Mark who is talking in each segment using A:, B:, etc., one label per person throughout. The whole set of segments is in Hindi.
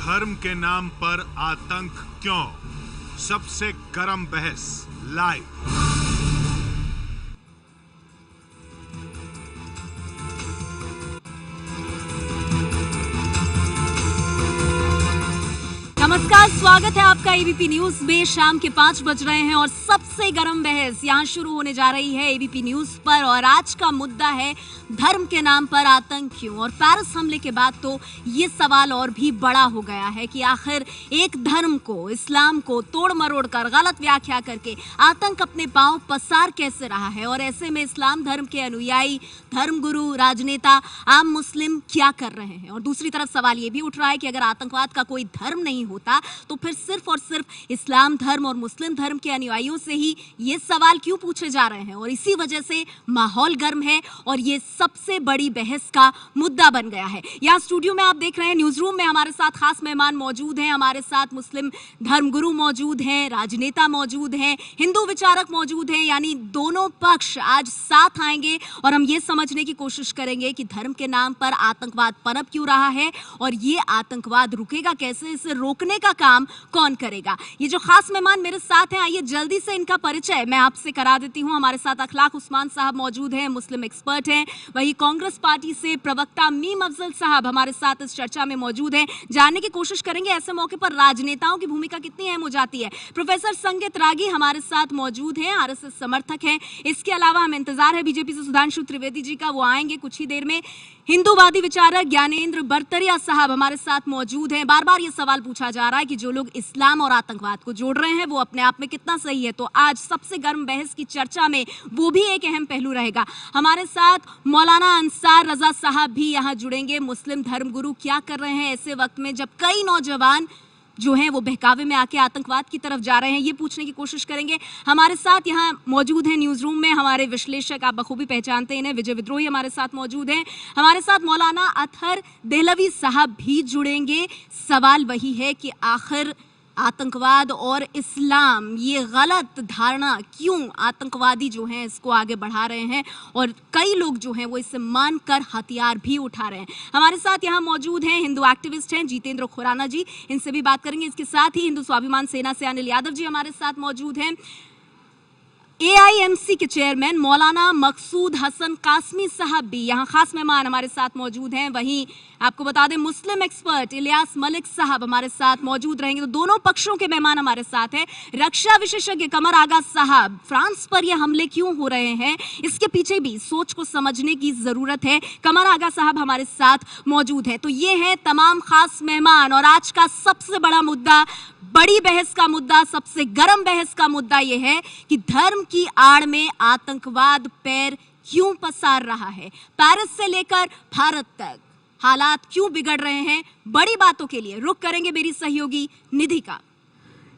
A: धर्म के नाम पर आतंक क्यों? सबसे गर्म बहस लाइव।
B: नमस्कार, स्वागत है आपका एबीपी न्यूज में। शाम के 5 बज रहे हैं और सबसे गर्म बहस यहां शुरू होने जा रही है एबीपी न्यूज पर। और आज का मुद्दा है धर्म के नाम पर आतंक क्यों। और पेरिस हमले के बाद तो ये सवाल और भी बड़ा हो गया है कि आखिर एक धर्म को, इस्लाम को तोड़ मरोड़ कर, गलत व्याख्या करके आतंक अपने पांव पसार कैसे रहा है। और ऐसे में इस्लाम धर्म के अनुयायी, धर्मगुरु, राजनेता, आम मुस्लिम क्या कर रहे हैं। और दूसरी तरफ सवाल ये भी उठ रहा है कि अगर आतंकवाद का कोई धर्म नहीं होता तो फिर सिर्फ और सिर्फ इस्लाम धर्म और मुस्लिम धर्म के अनुयायियों से ही ये सवाल क्यों पूछे जा रहे हैं। और इसी वजह से माहौल गर्म है और ये सबसे बड़ी बहस का मुद्दा बन गया है। यहाँ स्टूडियो में आप देख रहे हैं, न्यूज रूम में हमारे साथ खास मेहमान मौजूद हैं। हमारे साथ मुस्लिम धर्मगुरु मौजूद हैं, राजनेता मौजूद हैं, हिंदू विचारक मौजूद हैं। यानी दोनों पक्ष आज साथ आएंगे और हम ये समझने की कोशिश करेंगे कि धर्म के नाम पर आतंकवाद पनप क्यों रहा है और ये आतंकवाद रुकेगा कैसे, इसे रोकने का काम कौन करेगा। ये जो खास मेहमान मेरे साथ हैं, आइए जल्दी से इनका परिचय मैं आपसे करा देती हूं। हमारे साथ अखलाक उस्मान साहब मौजूद हैं, मुस्लिम एक्सपर्ट हैं। वही कांग्रेस पार्टी से प्रवक्ता मीम अफजल साहब हमारे साथ इस चर्चा में मौजूद हैं। जानने की कोशिश करेंगे ऐसे मौके पर राजनेताओं की भूमिका कितनी अहम हो जाती है। प्रोफेसर संगीत रागी हमारे साथ मौजूद हैं, आरएसएस समर्थक हैं। इसके अलावा हमें इंतजार है बीजेपी से सुधांशु त्रिवेदी जी का, वो आएंगे कुछ ही देर में। हिंदूवादी विचारक ज्ञानेंद्र बरतरिया साहब हमारे साथ मौजूद हैं। बार बार ये सवाल पूछा जा रहा है कि जो लोग इस्लाम और आतंकवाद को जोड़ रहे हैं वो अपने आप में कितना सही है। तो आज सबसे गर्म बहस की चर्चा में वो भी एक अहम पहलू रहेगा। हमारे साथ मौलाना अंसार रजा साहब भी यहाँ जुड़ेंगे। मुस्लिम धर्मगुरु क्या कर रहे हैं ऐसे वक्त में जब कई नौजवान जो हैं वो बहकावे में आके आतंकवाद की तरफ जा रहे हैं, ये पूछने की कोशिश करेंगे। हमारे साथ यहाँ मौजूद हैं न्यूज रूम में हमारे विश्लेषक, आप बखूबी पहचानते हैं इन्हें, विजय विद्रोही हमारे साथ मौजूद हैं। हमारे साथ मौलाना अतहर देहलवी साहब भी जुड़ेंगे। सवाल वही है कि आखिर आतंकवाद और इस्लाम, ये गलत धारणा क्यों आतंकवादी जो हैं इसको आगे बढ़ा रहे हैं और कई लोग जो हैं वो इसे मानकर हथियार भी उठा रहे हैं। हमारे साथ यहाँ मौजूद हैं हिंदू एक्टिविस्ट हैं जितेंद्र खुराना जी, इनसे भी बात करेंगे। इसके साथ ही हिंदू स्वाभिमान सेना से अनिल यादव जी हमारे साथ मौजूद हैं। एआईएमसी के चेयरमैन मौलाना मकसूद हसन कासमी साहब भी यहाँ खास मेहमान हमारे साथ मौजूद हैं। वहीं आपको बता दें मुस्लिम एक्सपर्ट इलियास मलिक साहब हमारे साथ मौजूद रहेंगे। तो दोनों पक्षों के मेहमान हमारे साथ हैं। रक्षा विशेषज्ञ कमर आगा साहब, फ्रांस पर यह हमले क्यों हो रहे हैं, इसके पीछे भी सोच को समझने की जरूरत है। कमर आगा साहब हमारे साथ मौजूद है। तो ये है तमाम खास मेहमान और आज का सबसे बड़ा मुद्दा, बड़ी बहस का मुद्दा, सबसे गर्म बहस का मुद्दा यह है कि धर्म की आड़ में आतंकवाद पैर क्यों पसार रहा है। पेरिस से लेकर भारत तक हालात क्यों बिगड़ रहे हैं। बड़ी बातों के लिए रुख करेंगे मेरी सहयोगी निधि का।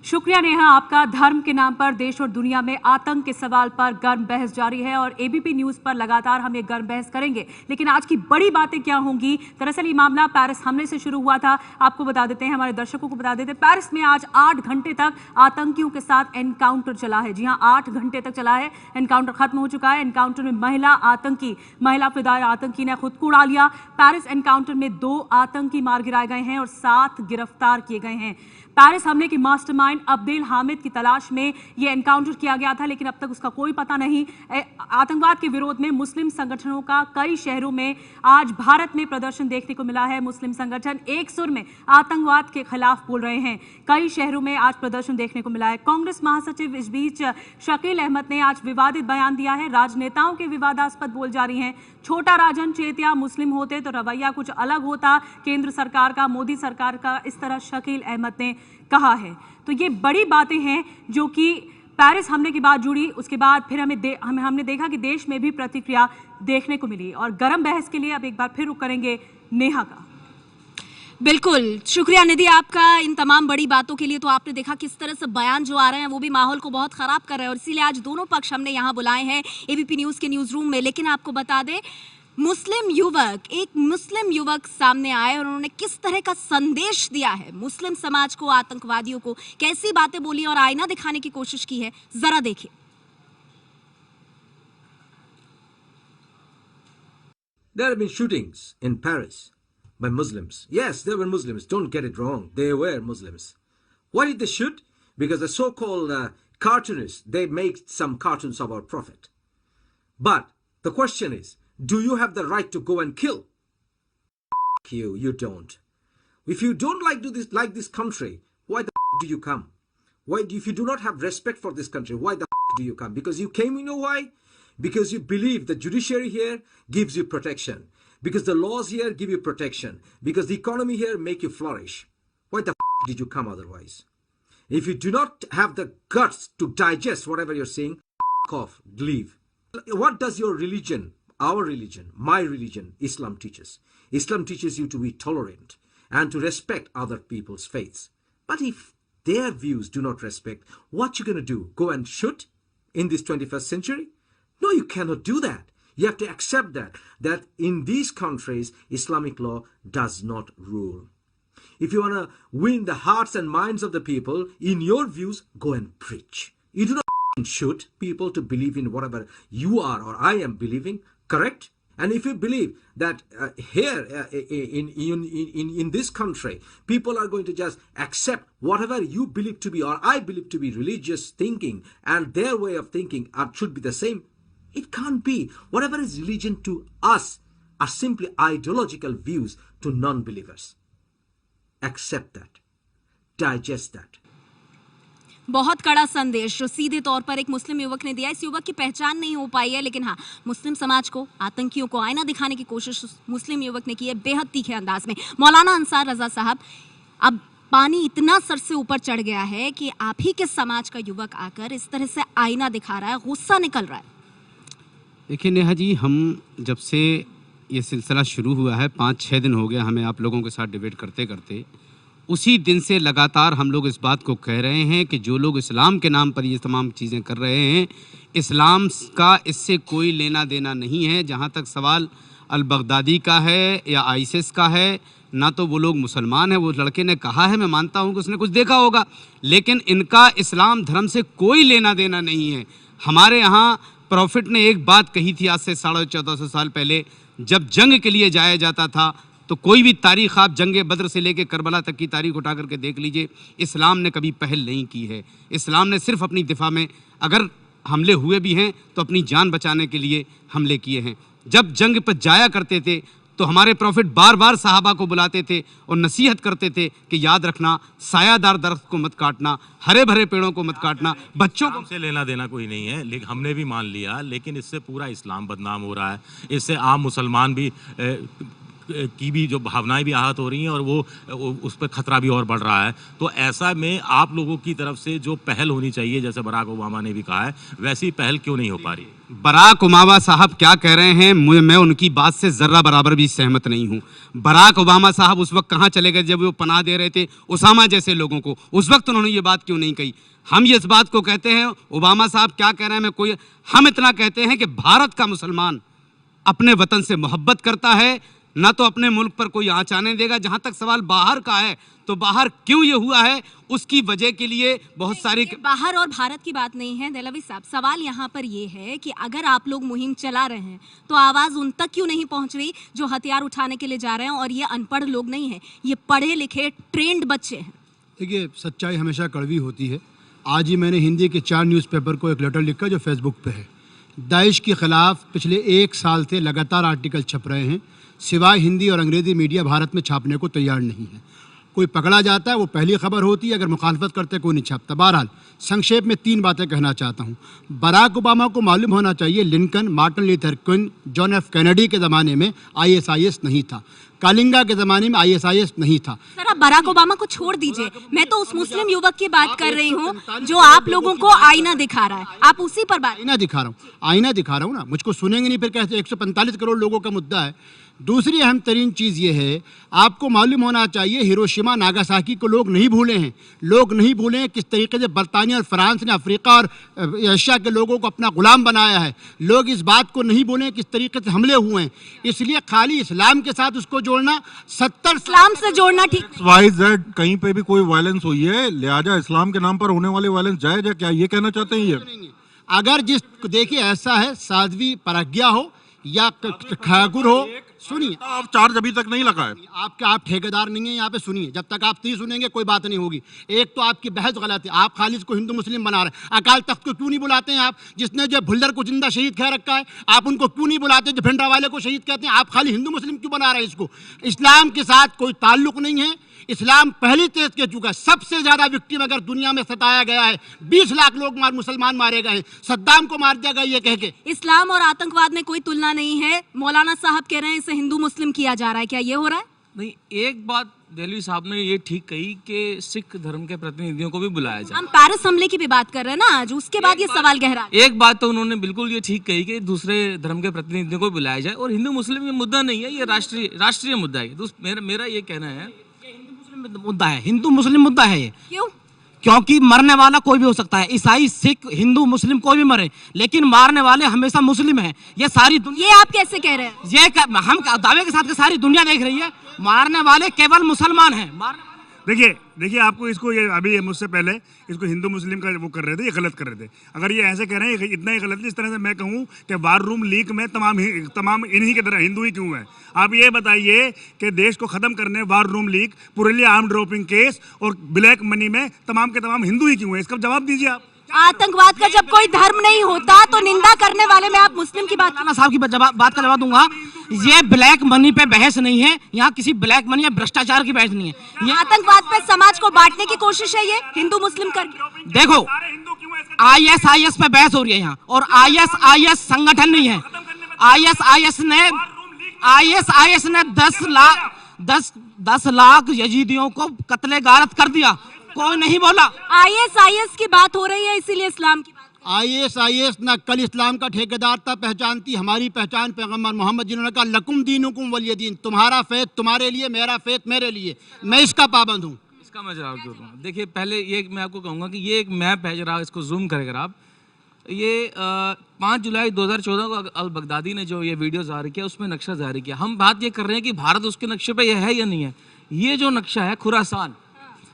C: शुक्रिया नेहा आपका। धर्म के नाम पर देश और दुनिया में आतंक के सवाल पर गर्म बहस जारी है और एबीपी न्यूज पर लगातार हम ये गर्म बहस करेंगे। लेकिन आज की बड़ी बातें क्या होंगी, दरअसल ये मामला पेरिस हमले से शुरू हुआ था। आपको बता देते हैं, हमारे दर्शकों को बता देते हैं, पेरिस में आज 8 घंटे तक आतंकियों के साथ एनकाउंटर चला है। जी हाँ, 8 घंटे तक चला है। एनकाउंटर खत्म हो चुका है। एनकाउंटर में महिला फिदाई आतंकी ने खुद को उड़ा लिया। पेरिस एनकाउंटर में 2 आतंकी मार गिराए गए हैं और 7 गिरफ्तार किए गए हैं। पेरिस हमले की मास्टरमाइंड अब्देल हामिद की तलाश में यह एनकाउंटर किया गया था, लेकिन अब तक उसका कोई पता नहीं। आतंकवाद के विरोध में मुस्लिम संगठनों का कई शहरों में आज भारत में प्रदर्शन देखने को मिला है। मुस्लिम संगठन एक सुर में आतंकवाद के खिलाफ बोल रहे हैं। कई शहरों में आज प्रदर्शन देखने को मिला है। कांग्रेस महासचिव इस बीच शकील अहमद ने आज विवादित बयान दिया है। राजनेताओं के विवादास्पद बोल जारी हैं। छोटा राजन चेतिया मुस्लिम होते तो रवैया कुछ अलग होता, केंद्र सरकार का, मोदी सरकार का, इस तरह शकील अहमद ने कहा है। तो ये बड़ी बातें हैं जो कि पेरिस हमले के बाद जुड़ी। उसके बाद फिर हमने देखा कि देश में भी प्रतिक्रिया देखने को मिली। और गर्म बहस के लिए अब एक बार फिर रुक करेंगे नेहा का।
B: बिल्कुल, शुक्रिया निधि आपका इन तमाम बड़ी बातों के लिए। तो आपने देखा किस तरह से बयान जो आ रहे हैं वो भी माहौल को बहुत खराब कर रहे हैं और इसीलिए आज दोनों पक्ष हमने यहाँ बुलाए हैं एबीपी न्यूज के न्यूज रूम में। लेकिन आपको बता दें, एक मुस्लिम युवक सामने आए और उन्होंने किस तरह का संदेश दिया है मुस्लिम समाज को, आतंकवादियों को, कैसी बातें बोली और आईना दिखाने की कोशिश की है, जरा देखिए।
D: There have been shootings in Paris. by Muslims. Yes, they were Muslims. Don't get it wrong. They were Muslims. Why did they shoot? Because the so-called cartoonists, they make some cartoons of our Prophet. But the question is, do you have the right to go and kill? You don't. If you don't like this country, why the do you come? Why, if you do not have respect for this country, why the do you come? Because you came, you know why? Because you believe the judiciary here gives you protection. Because the laws here give you protection. Because the economy here make you flourish. Why the did you come otherwise? If you do not have the guts to digest whatever you're saying, off, leave. What does your religion, our religion, my religion, Islam teaches? Islam teaches you to be tolerant and to respect other people's faiths. But if their views do not respect, what you gonna do? Go and shoot in this 21st century? No, you cannot do that. You have to accept that in these countries, Islamic law does not rule. If you want to win the hearts and minds of the people, in your views, go and preach. You do not shoot people to believe in whatever you are or I am believing, correct? And if you believe that here in this country, people are going to just accept whatever you believe to be or I believe to be religious thinking and their way of thinking should be the same, it can't be. Whatever is religion to us are simply ideological views to non-believers. Accept that. Digest that.
B: बहुत कड़ा संदेश जो सीधे तौर पर एक मुस्लिम युवक ने दिया। इस युवक की पहचान नहीं हो पाई है, लेकिन हाँ, मुस्लिम समाज को, आतंकियों को आईना दिखाने की कोशिश मुस्लिम युवक ने की है बेहद तीखे अंदाज में। मौलाना अंसार रजा साहब, अब पानी इतना सर से ऊपर चढ़ गया है कि आप ही के समाज का युवक आकर इस तरह से आईना दिखा रहा है, गुस्सा निकल रहा है।
E: देखिए नेहा जी, हम जब से ये सिलसिला शुरू हुआ है, 5-6 दिन हो गया हमें आप लोगों के साथ डिबेट करते करते, उसी दिन से लगातार हम लोग इस बात को कह रहे हैं कि जो लोग इस्लाम के नाम पर ये तमाम चीज़ें कर रहे हैं, इस्लाम का इससे कोई लेना देना नहीं है। जहाँ तक सवाल अल-बगदादी का है या आईसिस का है, ना तो वो लोग मुसलमान हैं, वो लड़के ने कहा है, मैं मानता हूँ कि उसने कुछ देखा होगा, लेकिन इनका इस्लाम धर्म से कोई लेना देना नहीं है। हमारे यहाँ प्रॉफिट ने एक बात कही थी आज से 1450 साल पहले, जब जंग के लिए जाया जाता था तो कोई भी तारीख़ आप जंग बद्र से लेकर करबला तक की तारीख़ उठा करके देख लीजिए, इस्लाम ने कभी पहल नहीं की है। इस्लाम ने सिर्फ अपनी दिफा में, अगर हमले हुए भी हैं तो अपनी जान बचाने के लिए हमले किए हैं। जब जंग पर जाया करते थे तो हमारे प्रॉफिट बार बार सहाबा को बुलाते थे और नसीहत करते थे कि याद रखना, सायादार दरख्त को मत काटना, हरे भरे पेड़ों को मत काटना, बच्चों को
F: से लेना देना कोई नहीं है, लेकिन हमने भी मान लिया, लेकिन इससे पूरा इस्लाम बदनाम हो रहा है। इससे आम मुसलमान भी की भी जो भावनाएं भी आहत हो रही हैं और वो उस पर खतरा भी और बढ़ रहा है। तो ऐसा में आप लोगों की तरफ से जो पहल होनी चाहिए, जैसे बराक ओबामा ने भी कहा है, वैसी पहल क्यों नहीं हो पा रही?
E: बराक ओबामा साहब क्या कह रहे हैं, मैं उनकी बात से ज़र्रा बराबर भी सहमत नहीं हूँ। बराक ओबामा साहब उस वक्त कहाँ चले गए जब वो पनाह दे रहे थे उसामा जैसे लोगों को? उस वक्त उन्होंने ये बात क्यों नहीं कही? हम ये इस बात को कहते हैं, ओबामा साहब क्या कह रहे हैं, हम इतना कहते हैं कि भारत का मुसलमान अपने वतन से मोहब्बत करता है, ना तो अपने मुल्क पर कोई आँच आने देगा। जहाँ तक सवाल बाहर का है, तो बाहर क्यों ये हुआ है, उसकी वजह के लिए बहुत सारी
B: बाहर और भारत की बात नहीं है देहलवी साहब। सवाल यहाँ पर ये है कि अगर आप लोग मुहिम चला रहे हैं तो आवाज़ उन तक क्यों नहीं पहुँच रही जो हथियार उठाने के लिए जा रहे हैं? और ये अनपढ़ लोग नहीं हैं, ये पढ़े लिखे ट्रेंड बच्चे हैं।
G: देखिए, सच्चाई हमेशा कड़वी होती है। आज ही मैंने हिंदी के 4 न्यूज़पेपर को एक लेटर लिखा जो फेसबुक पे है। दाइश के ख़िलाफ़ पिछले 1 साल से लगातार आर्टिकल छप रहे हैं, सिवाय हिंदी और अंग्रेज़ी मीडिया भारत में छापने को तैयार नहीं है। कोई पकड़ा जाता है वो पहली खबर होती है, अगर मुखालफत करते कोई नहीं छापता। बहरहाल संक्षेप में 3 बातें कहना चाहता हूँ। बराक ओबामा को मालूम होना चाहिए Lincoln, Martin Luther king, John F Kennedy के ज़माने में ISIS नहीं था, कालिंगा के ज़माने में ISIS नहीं था।
B: सर, अब बराक ओबामा को छोड़ दीजिए, मैं तो उस मुस्लिम युवक की बात कर रही हूँ जो आप लोगों को आईना दिखा रहा है, आप उसी पर बात।
G: आईना दिखा रहा हूँ ना, मुझको सुनेंगे नहीं फिर कैसे? 145 करोड़ लोगों का मुद्दा है। दूसरी अहम तरीन चीज़ ये है, आपको मालूम होना चाहिए हिरोशिमा नागासाकी को लोग नहीं भूले हैं। लोग नहीं भूले हैं किस तरीके से बरतानिया और फ्रांस ने अफ्रीका और एशिया के लोगों को अपना गुलाम बनाया है। लोग इस बात को नहीं भूले किस तरीके से हमले हुए हैं। इसलिए खाली इस्लाम के साथ उसको जोड़ना, 70
B: इस्लाम से जोड़ना ठीक
H: YZ कहीं पे भी कोई वायलेंस हुई है, लिहाजा इस्लाम के नाम पर होने वाले वायलेंस जायज है क्या, ये कहना चाहते हैं? ये
G: अगर जिस देखिए ऐसा है, साध्वी प्रज्ञा हो या ठाकुर हो, सुनिए,
H: आप चार्ज अभी तक नहीं लगा है।
G: आप ठेकेदार नहीं है यहाँ पे। सुनिए, जब तक आप 30 सुनेंगे कोई बात नहीं होगी। एक तो आपकी बहस गलत है, आप खालिद को हिंदू मुस्लिम बना रहे हैं। अकाल तख्त को क्यों नहीं बुलाते हैं आप, जिसने जो भुल्लर को जिंदा शहीद कह रखा है? आप उनको क्यों नहीं बुलाते जो भिंडरावाले को शहीद कहते हैं? आप खाली हिंदू मुस्लिम क्यों बना रहे हैं इसको? इस्लाम के साथ कोई ताल्लुक नहीं है। इस्लाम पहली तेज कह चुका है, सबसे ज्यादा विक्टिम अगर दुनिया में सताया गया है, 20 लाख लोग मुसलमान मारे गए हैं। सद्दाम को मार दिया गया ये कह के।
B: इस्लाम और आतंकवाद में कोई तुलना नहीं है। मौलाना साहब कह रहे हैं इसे हिंदू मुस्लिम किया जा रहा है, क्या ये हो रहा है?
I: नहीं, एक बात देहलवी साहब ने ये ठीक कही कि सिख धर्म के प्रतिनिधियों को भी बुलाया जाए।
B: हम पेरिस हमले की भी बात कर रहे हैं ना आज, उसके बाद ये सवाल गहरा।
I: एक बात तो उन्होंने बिल्कुल ये ठीक कही कि दूसरे धर्म के प्रतिनिधियों को बुलाया जाए। और हिंदू मुस्लिम ये मुद्दा नहीं है, ये राष्ट्रीय मुद्दा है। मेरा ये कहना है
J: मुद्दा है, हिंदू मुस्लिम मुद्दा है ये।
B: क्यों?
J: क्योंकि मरने वाला कोई भी हो सकता है, ईसाई, सिख, हिंदू, मुस्लिम कोई भी मरे, लेकिन मारने वाले हमेशा मुस्लिम हैं। ये सारी दुनिया,
B: ये आप कैसे कह रहे हैं?
J: हम दावे के साथ कि सारी दुनिया देख रही है, मारने वाले केवल मुसलमान हैं।
K: देखिए आपको इसको ये अभी मुझसे पहले इसको हिंदू मुस्लिम का वो कर रहे थे, ये गलत कर रहे थे। अगर ये ऐसे कह रहे हैं इतना ही गलत है, इस तरह से मैं कहूँ कि वार रूम लीग में तमाम इन्हीं की तरह हिंदू ही क्यों है? आप ये बताइए कि देश को खत्म करने war room league, Purulia arm dropping case और ब्लैक मनी में तमाम के तमाम हिंदू ही क्यों है? इसका जवाब दीजिए आप।
B: आतंकवाद का जब कोई धर्म नहीं होता तो निंदा करने वाले में आप मुस्लिम की बात
J: साहब की बात का जवाब दूंगा। ये ब्लैक मनी पे बहस नहीं है, यहाँ किसी ब्लैक मनी या भ्रष्टाचार की बहस नहीं है।
B: ये आतंकवाद पे समाज को बांटने की कोशिश है, ये हिंदू मुस्लिम करके।
J: देखो, ISIS पे बहस हो रही है यहाँ, और ISIS संगठन नहीं है। ISIS ने 10 लाख यजीदियों को कत्ले गारत कर दिया, कोई नहीं बोला।
B: ISIS की बात हो रही है, इसीलिए इस्लाम की बात।
G: ISIS न कल इस्लाम का ठेकेदार था, पहचानती हमारी पहचान पैगंबर मोहम्मद, जिन्होंने कहा लकुम दीनुकुम वलिय दीन, तुम्हारा फेथ तुम्हारे लिए, मेरा फेथ मेरे लिए, मैं इसका पाबंद हूँ।
I: इसका मैं जवाब दूंगा। देखिए, पहले ये मैं आपको कहूँगा कि ये एक मैप है, जरा इसको जूम करें आप। ये 5 जुलाई 2014 को अल बगदादी ने जो ये वीडियो जारी किया, उसमें नक्शा जारी किया। हम बात ये कर रहे हैं कि भारत उसके नक्शे पे है या नहीं है। ये जो नक्शा है खुरासान,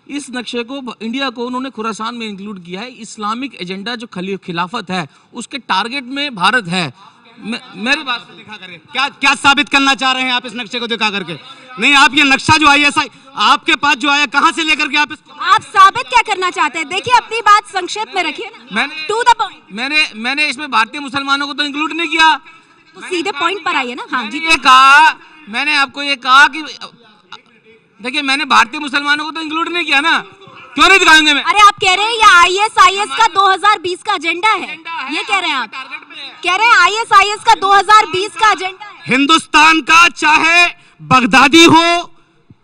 I: इस नक्शे को इंडिया को उन्होंने खुरासान में इंक्लूड किया है। इस्लामिक एजेंडा जो खिलाफत है उसके टारगेट में भारत है। मेरी बात दिखा करके
J: क्या साबित करना चाह रहे हैं आप इस नक्शे को दिखा करके? नहीं, आप ये नक्शा जो ISI आपके पास जो आया, कहाँ से लेकर के
B: आप साबित क्या करना चाहते हैं? देखिए, अपनी बात संक्षेप में रखिए ना, टू द पॉइंट।
I: मैंने इसमें भारतीय मुसलमानों को तो इंक्लूड नहीं किया,
B: तो सीधे पॉइंट पर आइए ना। हाँ जी,
I: मैंने आपको ये कहा कि देखिए, मैंने भारतीय मुसलमानों को तो इंक्लूड नहीं किया ना, क्यों नहीं दिखाएंगे मैं?
B: अरे आप कह रहे हैं ये ISIS का 2020 का एजेंडा है, ये कह रहे हैं आप? कह रहे हैं ISIS का 2020 का एजेंडा है।
J: हिंदुस्तान का चाहे बगदादी हो,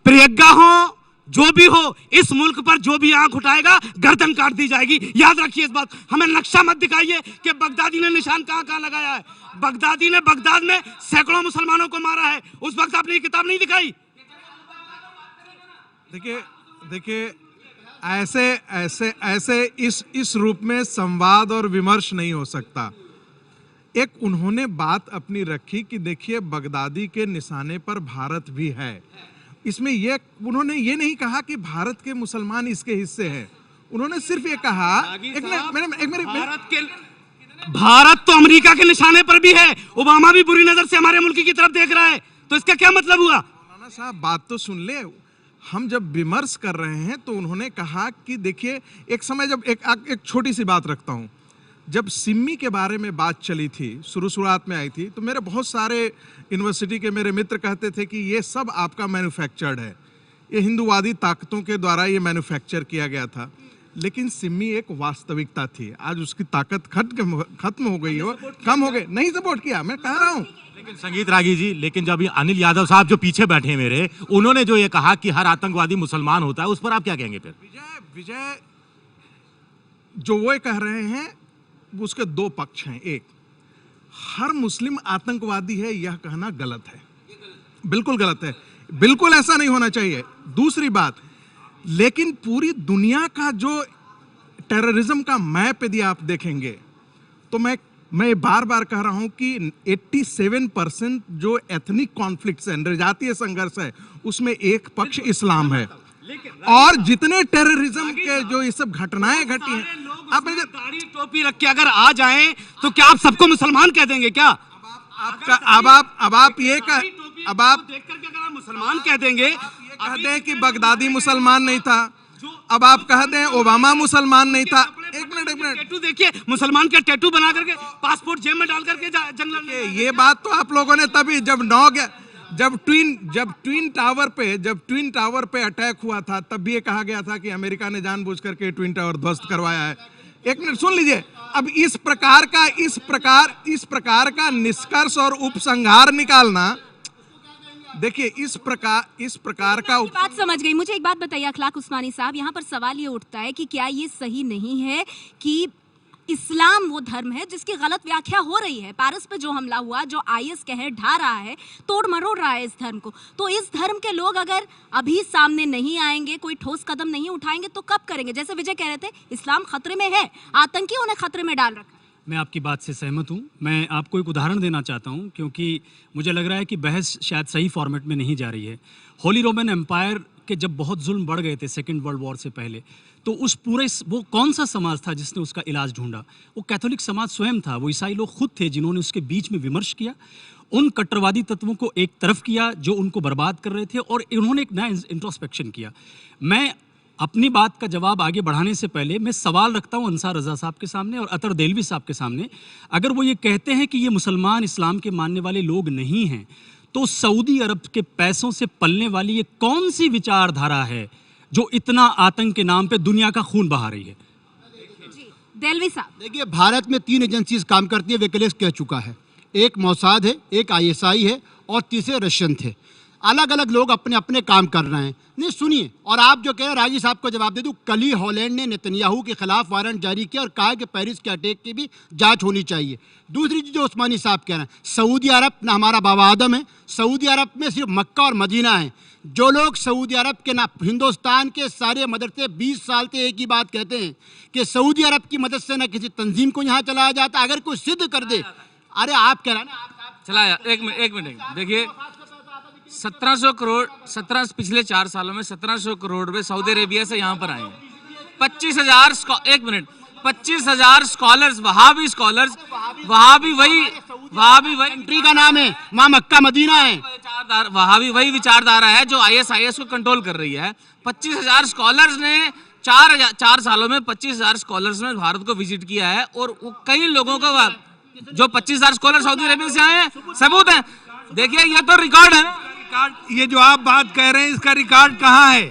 J: प्रियंका हो, जो भी हो, इस मुल्क पर जो भी आंख उठाएगा गर्दन काट दी जाएगी। याद रखिए इस बात। हमें नक्शा मत दिखाइए कि बगदादी ने निशान कहाँ कहाँ लगाया है। बगदादी ने बगदाद में सैकड़ों मुसलमानों को मारा है, उस वक्त आपने ये किताब नहीं दिखाई।
L: देखिए ऐसे इस रूप में संवाद और विमर्श नहीं हो सकता। एक उन्होंने बात अपनी रखी कि देखिए बगदादी के निशाने पर भारत भी है। इसमें ये उन्होंने ये नहीं कहा कि भारत के मुसलमान इसके हिस्से हैं। उन्होंने सिर्फ ये कहा
J: भारत तो अमेरिका के निशाने पर भी है। ओबामा भी बुरी नजर से हमारे मुल्क की तरफ देख रहा है, तो इसका क्या मतलब हुआ?
L: मौलाना साहब, बात तो सुन ले। हम जब विमर्श कर रहे हैं तो उन्होंने कहा कि देखिए, एक समय जब एक छोटी सी बात रखता हूं, जब सिम्मी के बारे में बात चली थी, शुरुआत में आई थी, तो मेरे बहुत सारे यूनिवर्सिटी के मेरे मित्र कहते थे कि ये सब आपका मैन्युफैक्चर्ड है, ये हिंदूवादी ताकतों के द्वारा ये मैन्युफैक्चर किया गया था। लेकिन सिम्मी एक वास्तविकता थी। आज उसकी ताकत खत्म हो गई हो, कम हो गई। नहीं सपोर्ट किया, मैं कह रहा हूँ।
F: लेकिन संगीत रागी जी, लेकिन जब अनिल यादव साहब जो पीछे बैठे हैं मेरे, उन्होंने जो ये कहा कि हर आतंकवादी मुसलमान होता है, उस पर आप क्या कहेंगे? फिर
L: विजय जो वो कह रहे हैं उसके 2 पक्ष हैं। एक, हर मुस्लिम आतंकवादी है, यह कहना गलत है, बिल्कुल गलत है, बिल्कुल ऐसा नहीं होना चाहिए। दूसरी बात, लेकिन पूरी दुनिया का जो टेररिज्म का मैप यदि आप देखेंगे तो मैं बार बार कह रहा हूं कि 87% जो एथनिक कॉन्फ्लिक्ट्स है, नृजातीय संघर्ष है, उसमें एक पक्ष इस्लाम है। और जितने टेररिज्म के जो ये सब घटनाएं घटी हैं, आप
J: दाढ़ी टोपी रख के अगर आ जाएं तो क्या आप सबको मुसलमान कह देंगे क्या?
L: अब आप ये अब आप
J: देख करके अगर हम मुसलमान कह देंगे,
L: कह दें कि बगदादी मुसलमान नहीं था, अब आप कह दें ओबामा मुसलमान नहीं था। एक मिनट
J: टैटू देखिए, मुसलमान के टैटू बना करके पासपोर्ट जेब में डाल करके जंगल में।
L: ये बात तो आप लोगों ने तभी जब ट्विन टावर पे अटैक हुआ था तब भी ये कहा गया था कि अमेरिका ने जानबूझ करके ट्विन टावर ध्वस्त करवाया है। एक मिनट सुन लीजिए। अब इस प्रकार का निष्कर्ष और उपसंहार निकालना, देखिए इस प्रकार का
B: बात समझ गई। मुझे एक बात बताइए अखलाक उस्मानी साहब, यहाँ पर सवाल ये उठता है कि क्या ये सही नहीं है कि इस्लाम वो धर्म है जिसकी गलत व्याख्या हो रही है। पारस पे जो हमला हुआ, जो आईएस कहर ढा रहा है, तोड़ मरोड़ रहा है इस धर्म को, तो इस धर्म के लोग अगर अभी सामने नहीं आएंगे, कोई ठोस कदम नहीं उठाएंगे तो कब करेंगे? जैसे विजय कह रहे थे इस्लाम खतरे में है, आतंकी उन्हें खतरे में डाल रखा है।
M: मैं आपकी बात से सहमत हूँ। मैं आपको एक उदाहरण देना चाहता हूँ क्योंकि मुझे लग रहा है कि बहस शायद सही फॉर्मेट में नहीं जा रही है। होली रोमन एम्पायर के जब बहुत जुल्म बढ़ गए थे सेकेंड वर्ल्ड वॉर से पहले, तो उस पूरे वो कौन सा समाज था जिसने उसका इलाज ढूंढा? वो कैथोलिक समाज स्वयं था। वो ईसाई लोग खुद थे जिन्होंने उसके बीच में विमर्श किया, उन कट्टरवादी तत्वों को एक तरफ किया जो उनको बर्बाद कर रहे थे, और इन्होंने एक नया इंट्रोस्पेक्शन किया। मैं अपनी बात का जवाब आगे बढ़ाने से पहले मैं सवाल रखता हूं अंसार रजा साहब के सामने और अतर देलवी साहब के सामने। अगर वो ये कहते हैं कि ये मुसलमान इस्लाम के मानने वाले लोग नहीं हैं, तो सऊदी अरब के पैसों से पलने वाली ये कौन सी विचारधारा है जो इतना आतंक के नाम पे दुनिया का खून बहा रही है?
B: देलवी साहब
G: देखिए, भारत में 3 एजेंसीज काम करती है, विकिलीक्स कह चुका है। एक मोसाद है, एक ISI है और तीसरे रशियन थे। अलग अलग लोग अपने अपने काम कर रहे हैं। नहीं सुनिए, और आप जो कह रहे हैं राजी साहब को जवाब दे दूं। कल ही हॉलैंड ने नेतन्याहू के खिलाफ वारंट जारी किया और कहा कि पेरिस के अटैक की भी जांच होनी चाहिए। दूसरी चीज जो उस्मानी साहब कह रहे हैं, सऊदी अरब ना हमारा बाबा आदम है, सऊदी अरब में सिर्फ मक्का और मदीना है। जो लोग सऊदी अरब के ना, हिंदुस्तान के सारे मदरसे 20 साल से एक ही बात कहते हैं कि सऊदी अरब की मदद से ना किसी तंजीम को यहाँ चलाया जाता। अगर कोई सिद्ध कर दे, अरे आप कह रहे हैं ना
I: चलाया। एक मिनट देखिए, 1700 करोड़ पिछले 4 सालों में 1700 करोड़ रुपए सऊदी अरेबिया से यहाँ पर आए हैं। 25,000 स्कॉलर्स, वहाँ भी वही
G: कंट्री का नाम है, वहाँ मक्का मदीना है।
I: वहाँ भी वही विचारधारा है जो ISIS को कंट्रोल कर रही है। 25,000 स्कॉलर्स ने 4 सालों में 25,000 स्कॉलर्स ने भारत को विजिट किया है, और कई लोगों का जो 25,000 स्कॉलर सऊदी अरेबिया से आए हैं सबूत है। देखिए ये तो रिकॉर्ड है।
L: ये जो आप बात कह रहे हैं इसका रिकॉर्ड कहाँ है?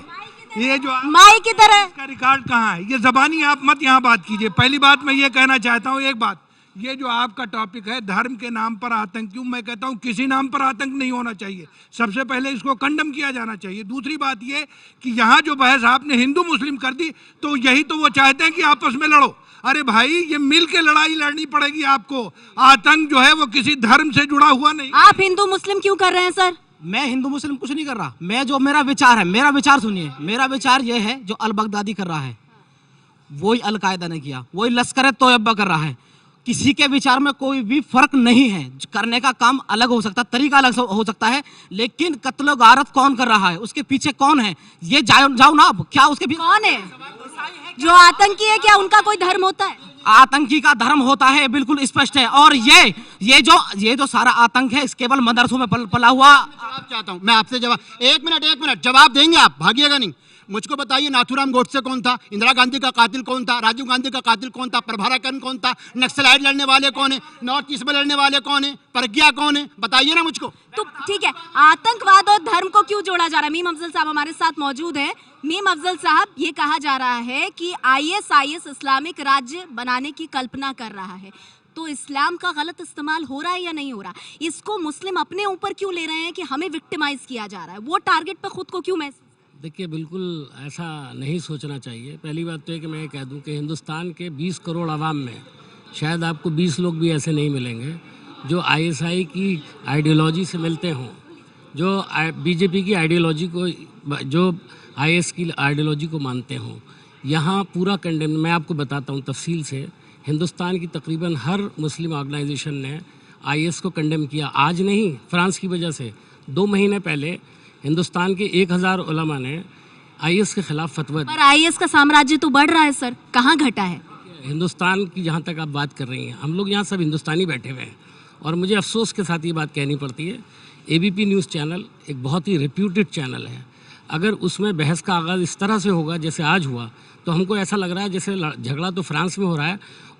L: ये जो
B: माई की तरह
L: इसका रिकॉर्ड कहाँ है? ये जबानी आप मत यहाँ बात कीजिए। पहली बात मैं ये कहना चाहता हूँ, एक बात, ये जो आपका टॉपिक है धर्म के नाम पर आतंक, क्यों मैं कहता हूँ किसी नाम पर आतंक नहीं होना चाहिए। सबसे पहले इसको कंडम किया जाना चाहिए। दूसरी बात ये कि यहाँ जो बहस आपने हिंदू मुस्लिम कर दी, तो यही तो वो चाहते हैं कि आपस में लड़ो। अरे भाई, ये मिल के लड़ाई लड़नी पड़ेगी आपको। आतंक जो है वो किसी धर्म से जुड़ा हुआ नहीं।
B: आप हिंदू मुस्लिम क्यों कर रहे हैं सर?
J: मैं हिंदू मुस्लिम कुछ नहीं कर रहा। मैं जो मेरा विचार है, मेरा विचार सुनिए। मेरा विचार ये है जो अल बगदादी कर रहा है वही अल कायदा ने किया, वही लश्कर तोयबा कर रहा है। किसी के विचार में कोई भी फर्क नहीं है। करने का काम अलग हो सकता है, तरीका अलग हो सकता है, लेकिन कत्ल गारत कौन कर रहा है, उसके पीछे कौन है, ये जाओ ना आप। क्या उसके पीछे
B: कौन है? जो आतंकी है, क्या उनका कोई धर्म होता है?
J: आतंकी का धर्म होता है, बिल्कुल स्पष्ट है। और ये जो सारा आतंक है इस केवल मदरसों में पला हुआ।
G: जवाब चाहता हूँ मैं आपसे। जवाब एक मिनट जवाब देंगे आप, भागिएगा नहीं। मुझको बताइए, नाथूराम गोडसे कौन था? इंदिरा गांधी का कातिल कौन था? राजीव गांधी का कातिल कौन था? प्रभारा करण कौन था? नक्सलाइट लड़ने वाले कौन है? नॉर्थ ईस्ट में लड़ने वाले कौन है? प्रज्ञा कौन है? बताइए ना मुझको।
B: तो ठीक है, आतंकवाद और धर्म को क्यों जोड़ा जा रहा है? मीम अफजल साहब हमारे साथ मौजूद हैं। मीम अफजल साहब, ये कहा जा रहा है कि ISIS इस्लामिक राज्य बनाने की कल्पना कर रहा है, तो इस्लाम का गलत इस्तेमाल हो रहा है या नहीं हो रहा? इसको मुस्लिम अपने ऊपर क्यों ले रहे हैं कि हमें विक्टिमाइज किया जा रहा है? वो टारगेट पे खुद को क्यों महसूस?
N: देखिए, बिल्कुल ऐसा नहीं सोचना चाहिए। पहली बात तो है कि मैं कह दूं कि हिंदुस्तान के 20 करोड़ आवाम में शायद आपको 20 लोग भी ऐसे नहीं मिलेंगे जो ISI की आइडियोलॉजी से मिलते हों, जो BJP की आइडियोलॉजी को, जो IS की आइडियोलॉजी को मानते हों। यहाँ पूरा कंडेम, मैं आपको बताता हूँ तफसील से। हिंदुस्तान की तकरीबन हर मुस्लिम ऑर्गेनाइजेशन ने IS को कंडेम किया। आज नहीं, फ्रांस की वजह से 2 महीने पहले हिंदुस्तान के 1000 उलमा ने IS के खिलाफ फतवा दिया।
B: पर IS का साम्राज्य तो बढ़ रहा है सर, कहाँ घटा है?
N: हिंदुस्तान की जहाँ तक आप बात कर रही हैं, हम लोग यहाँ सब हिंदुस्तानी बैठे हुए हैं, और मुझे अफसोस के साथ ये बात कहनी पड़ती है एबीपी न्यूज़ चैनल एक बहुत ही रेप्यूटेड चैनल है। अगर उसमें बहस का आगाज़ इस तरह से होगा जैसे आज हुआ, तो हमको ऐसा लग रहा है जैसे झगड़ा तो फ्रांस में हो रहा है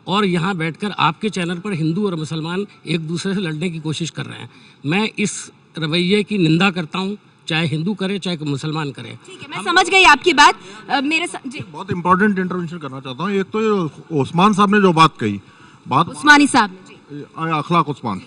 N: और यहाँ बैठकर आपके चैनल पर हिंदू और मुसलमान एक दूसरे से लड़ने की कोशिश कर रहे हैं। मैं इस रवैये की निंदा करता हूँ, चाहे हिंदू करे चाहे मुसलमान करे।
B: ठीक है, मैं समझ गई आपकी बात। जी
H: बहुत इंपॉर्टेंट इंटरवेंशन करना चाहता हूँ। एक तो ये उस्मान साहब ने जो बात कही, बात
B: उस्मानी साहब ने, जी
H: अखलाक उस्मान,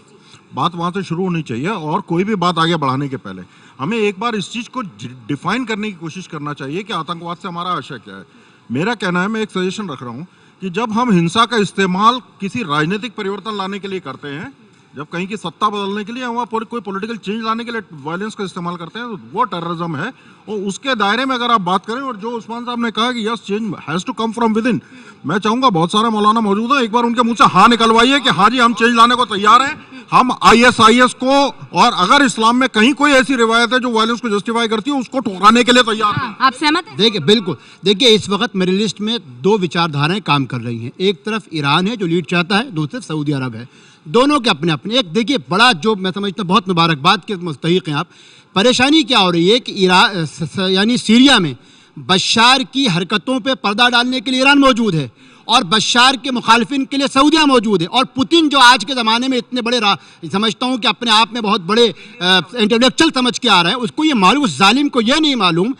H: बात वहाँ से शुरू होनी चाहिए और कोई भी बात आगे बढ़ाने के पहले हमें एक बार इस चीज़ को डिफाइन करने की कोशिश करना चाहिए कि आतंकवाद से हमारा आशय क्या है। मेरा कहना है, मैं एक सजेशन रख रहा हूँ कि जब हम हिंसा का इस्तेमाल किसी राजनीतिक परिवर्तन लाने के लिए करते हैं, जब कहीं की सत्ता बदलने के लिए वहाँ कोई पॉलिटिकल चेंज लाने के लिए वायलेंस का इस्तेमाल करते हैं, तो वो टेररिज्म है। और उसके दायरे में अगर आप बात करें, और जो उस्मान साहब ने कहा कि yes change has to come from within, मैं चाहूँगा बहुत सारे मौलाना मौजूद हैं, एक बार उनके मुंह से हाँ निकलवाइए कि हाँ जी हम चेंज लाने को तैयार हैं। हम ISIS को, और अगर इस्लाम में कहीं कोई ऐसी रिवायत है जो वायलेंस को जस्टिफाई करती है, उसको ठुकराने के लिए तैयार हैं।
B: आप सहमत हैं?
G: देखिए बिल्कुल, देखिए इस वक्त मेरी लिस्ट में दो विचारधाराएं काम कर रही हैं। एक तरफ ईरान है जो लीड चाहता है, दूसरी तरफ सऊदी अरब है। दोनों के अपने अपने एक देखिए बड़ा, जो मैं समझता हूँ बहुत मुबारकबाद के मुस्तहिक हैं आप। परेशानी क्या हो रही है कि यानी सीरिया में बशार की हरकतों पे पर्दा डालने के लिए ईरान मौजूद है और बशार के मुखालिफिन के लिए सऊदिया मौजूद है। और पुतिन जो आज के ज़माने में इतने बड़े समझता हूँ कि अपने आप में बहुत बड़े इंटेलेक्चुअल समझ के आ रहे हैं, उसको ये मालूम, उस जालिम को ये नहीं मालूम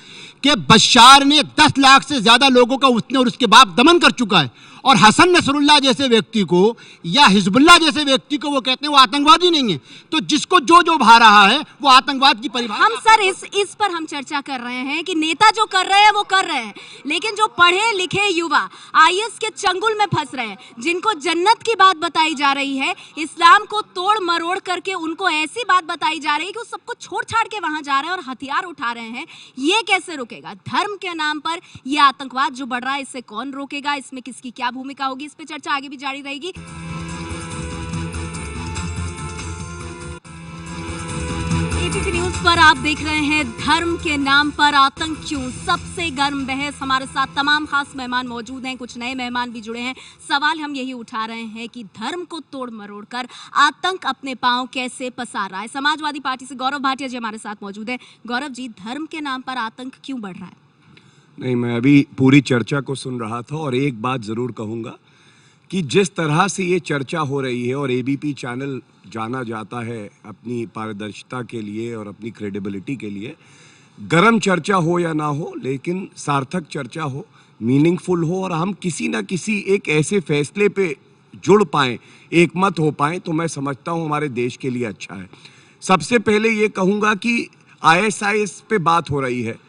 G: कि बशार ने 10 लाख से ज़्यादा लोगों का उसने और उसके बाप दमन कर चुका है। और हसन नसरुल्लाह जैसे व्यक्ति को या हिजबुल्लाह जैसे व्यक्ति को वो कहते हैं वो आतंकवादी नहीं है। तो जिसको जो भा रहा है वो आतंकवाद की परिभाषा।
B: हम सर इस पर हम चर्चा कर रहे हैं कि नेता जो कर रहे हैं वो कर रहे हैं, लेकिन जो पढ़े लिखे युवा IS के चंगुल में फंस रहे हैं, जिनको जन्नत की बात बताई जा रही है, इस्लाम को तोड़ मरोड़ करके उनको ऐसी बात बताई जा रही है कि वो सबको छोड़ छाड़ के वहां जा रहे हैं और हथियार उठा रहे हैं, ये कैसे रुकेगा? धर्म के नाम पर ये आतंकवाद जो बढ़ रहा है, इससे कौन रोकेगा? इसमें किसकी क्या भूमिका होगी? इस पे चर्चा आगे भी जारी रहेगी। एबीपी न्यूज पर आप देख रहे हैं धर्म के नाम पर आतंक क्यों, सबसे गर्म बहस। हमारे साथ तमाम खास मेहमान मौजूद हैं, कुछ नए मेहमान भी जुड़े हैं। सवाल हम यही उठा रहे हैं कि धर्म को तोड़ मरोड़ कर आतंक अपने पांव कैसे पसार रहा है। समाजवादी पार्टी से गौरव भाटिया जी हमारे साथ मौजूद हैं। गौरव जी, धर्म के नाम पर आतंक क्यों बढ़ रहा है?
O: नहीं, मैं अभी पूरी चर्चा को सुन रहा था और एक बात ज़रूर कहूँगा कि जिस तरह से ये चर्चा हो रही है और एबीपी चैनल जाना जाता है अपनी पारदर्शिता के लिए और अपनी क्रेडिबिलिटी के लिए, गरम चर्चा हो या ना हो लेकिन सार्थक चर्चा हो, मीनिंगफुल हो और हम किसी ना किसी एक ऐसे फैसले पे जुड़ पाएँ, एक मत हो पाएँ, तो मैं समझता हूँ हमारे देश के लिए अच्छा है। सबसे पहले ये कहूँगा कि ISIS पे बात हो रही है।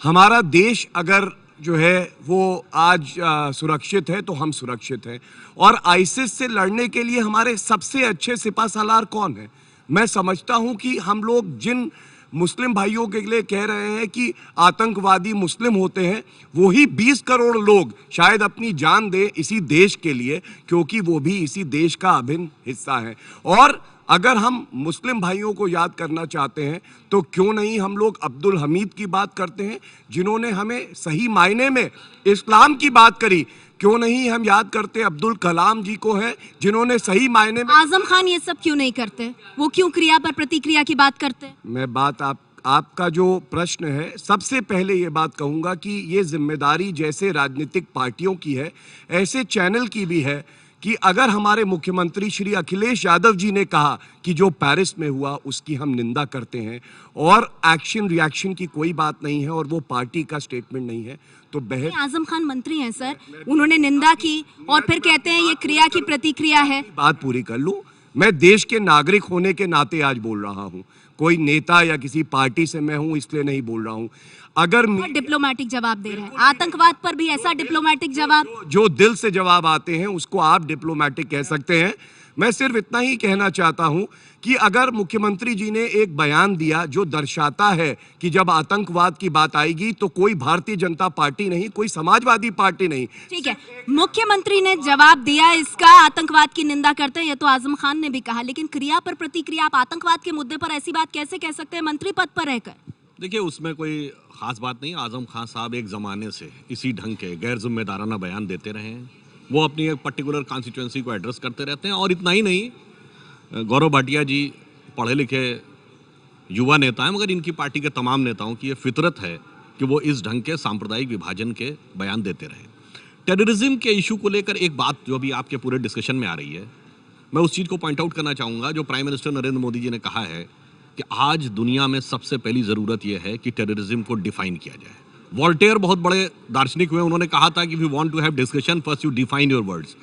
O: हमारा देश अगर जो है वो आज सुरक्षित है तो हम सुरक्षित हैं, और आईसिस से लड़ने के लिए हमारे सबसे अच्छे सिपाहसालार कौन है? मैं समझता हूं कि हम लोग जिन मुस्लिम भाइयों के लिए कह रहे हैं कि आतंकवादी मुस्लिम होते हैं, वही 20 करोड़ लोग शायद अपनी जान दे इसी देश के लिए, क्योंकि वो भी इसी देश का अभिन्न हिस्सा है। और अगर हम मुस्लिम भाइयों को याद करना चाहते हैं तो क्यों नहीं हम लोग अब्दुल हमीद की बात करते हैं, जिन्होंने हमें सही मायने में इस्लाम की बात करी। क्यों नहीं हम याद करते अब्दुल कलाम जी को हैं, जिन्होंने सही मायने में।
B: आजम खान ये सब क्यों नहीं करते? वो क्यों क्रिया पर प्रतिक्रिया की बात करते?
O: मैं बात आपका जो प्रश्न है, सबसे पहले ये बात कहूँगा कि ये जिम्मेदारी जैसे राजनीतिक पार्टियों की है, ऐसे चैनल की भी है कि अगर हमारे मुख्यमंत्री श्री अखिलेश यादव जी ने कहा कि जो पेरिस में हुआ उसकी हम निंदा करते हैं और एक्शन रिएक्शन की कोई बात नहीं है और वो पार्टी का स्टेटमेंट नहीं है, तो बहस।
B: आजम खान मंत्री हैं सर, उन्होंने निंदा की और फिर कहते हैं ये क्रिया की प्रतिक्रिया है।
O: बात पूरी कर लूं, मैं देश के नागरिक होने के नाते आज बोल रहा हूं, कोई नेता या किसी पार्टी से मैं हूं इसलिए नहीं बोल रहा हूं। अगर
B: डिप्लोमेटिक जवाब दे रहे हैं, आतंकवाद पर भी ऐसा डिप्लोमेटिक जवाब,
O: जो दिल से जवाब आते हैं उसको आप डिप्लोमेटिक कह सकते हैं। मैं सिर्फ इतना ही कहना चाहता हूं कि अगर मुख्यमंत्री जी ने एक बयान दिया जो दर्शाता है कि जब आतंकवाद की बात आएगी तो कोई भारतीय जनता पार्टी नहीं, कोई समाजवादी पार्टी नहीं।
B: ठीक है, मुख्यमंत्री ने जवाब दिया इसका, आतंकवाद की निंदा करते हैं, ये तो आजम खान ने भी कहा, लेकिन क्रिया पर प्रतिक्रिया, आप आतंकवाद के मुद्दे पर ऐसी बात कैसे कह सकते हैं मंत्री पद पर रहकर?
F: देखिए, उसमें कोई खास बात नहीं। आजम खान साहब एक ज़माने से इसी ढंग के गैर जिम्मेदाराना बयान देते रहे हैं। वो अपनी एक पर्टिकुलर कॉन्स्टिट्यूंसी को एड्रेस करते रहते हैं। और इतना ही नहीं, गौरव भाटिया जी पढ़े लिखे
P: युवा नेता हैं, मगर इनकी पार्टी के तमाम नेताओं की ये फितरत है कि वो इस ढंग के सांप्रदायिक विभाजन के बयान देते रहे। टेररिज्म के इशू को लेकर एक बात जो अभी आपके पूरे डिस्कशन में आ रही है, मैं उस चीज़ को पॉइंट आउट करना चाहूँगा जो प्राइम मिनिस्टर नरेंद्र मोदी जी ने कहा है कि आज दुनिया में सबसे पहली ज़रूरत यह है कि टेररिज्म को डिफाइन किया जाए। वॉल्टेयर बहुत बड़े दार्शनिक हुए, उन्होंने कहा था कि we want to have discussion first you define your words.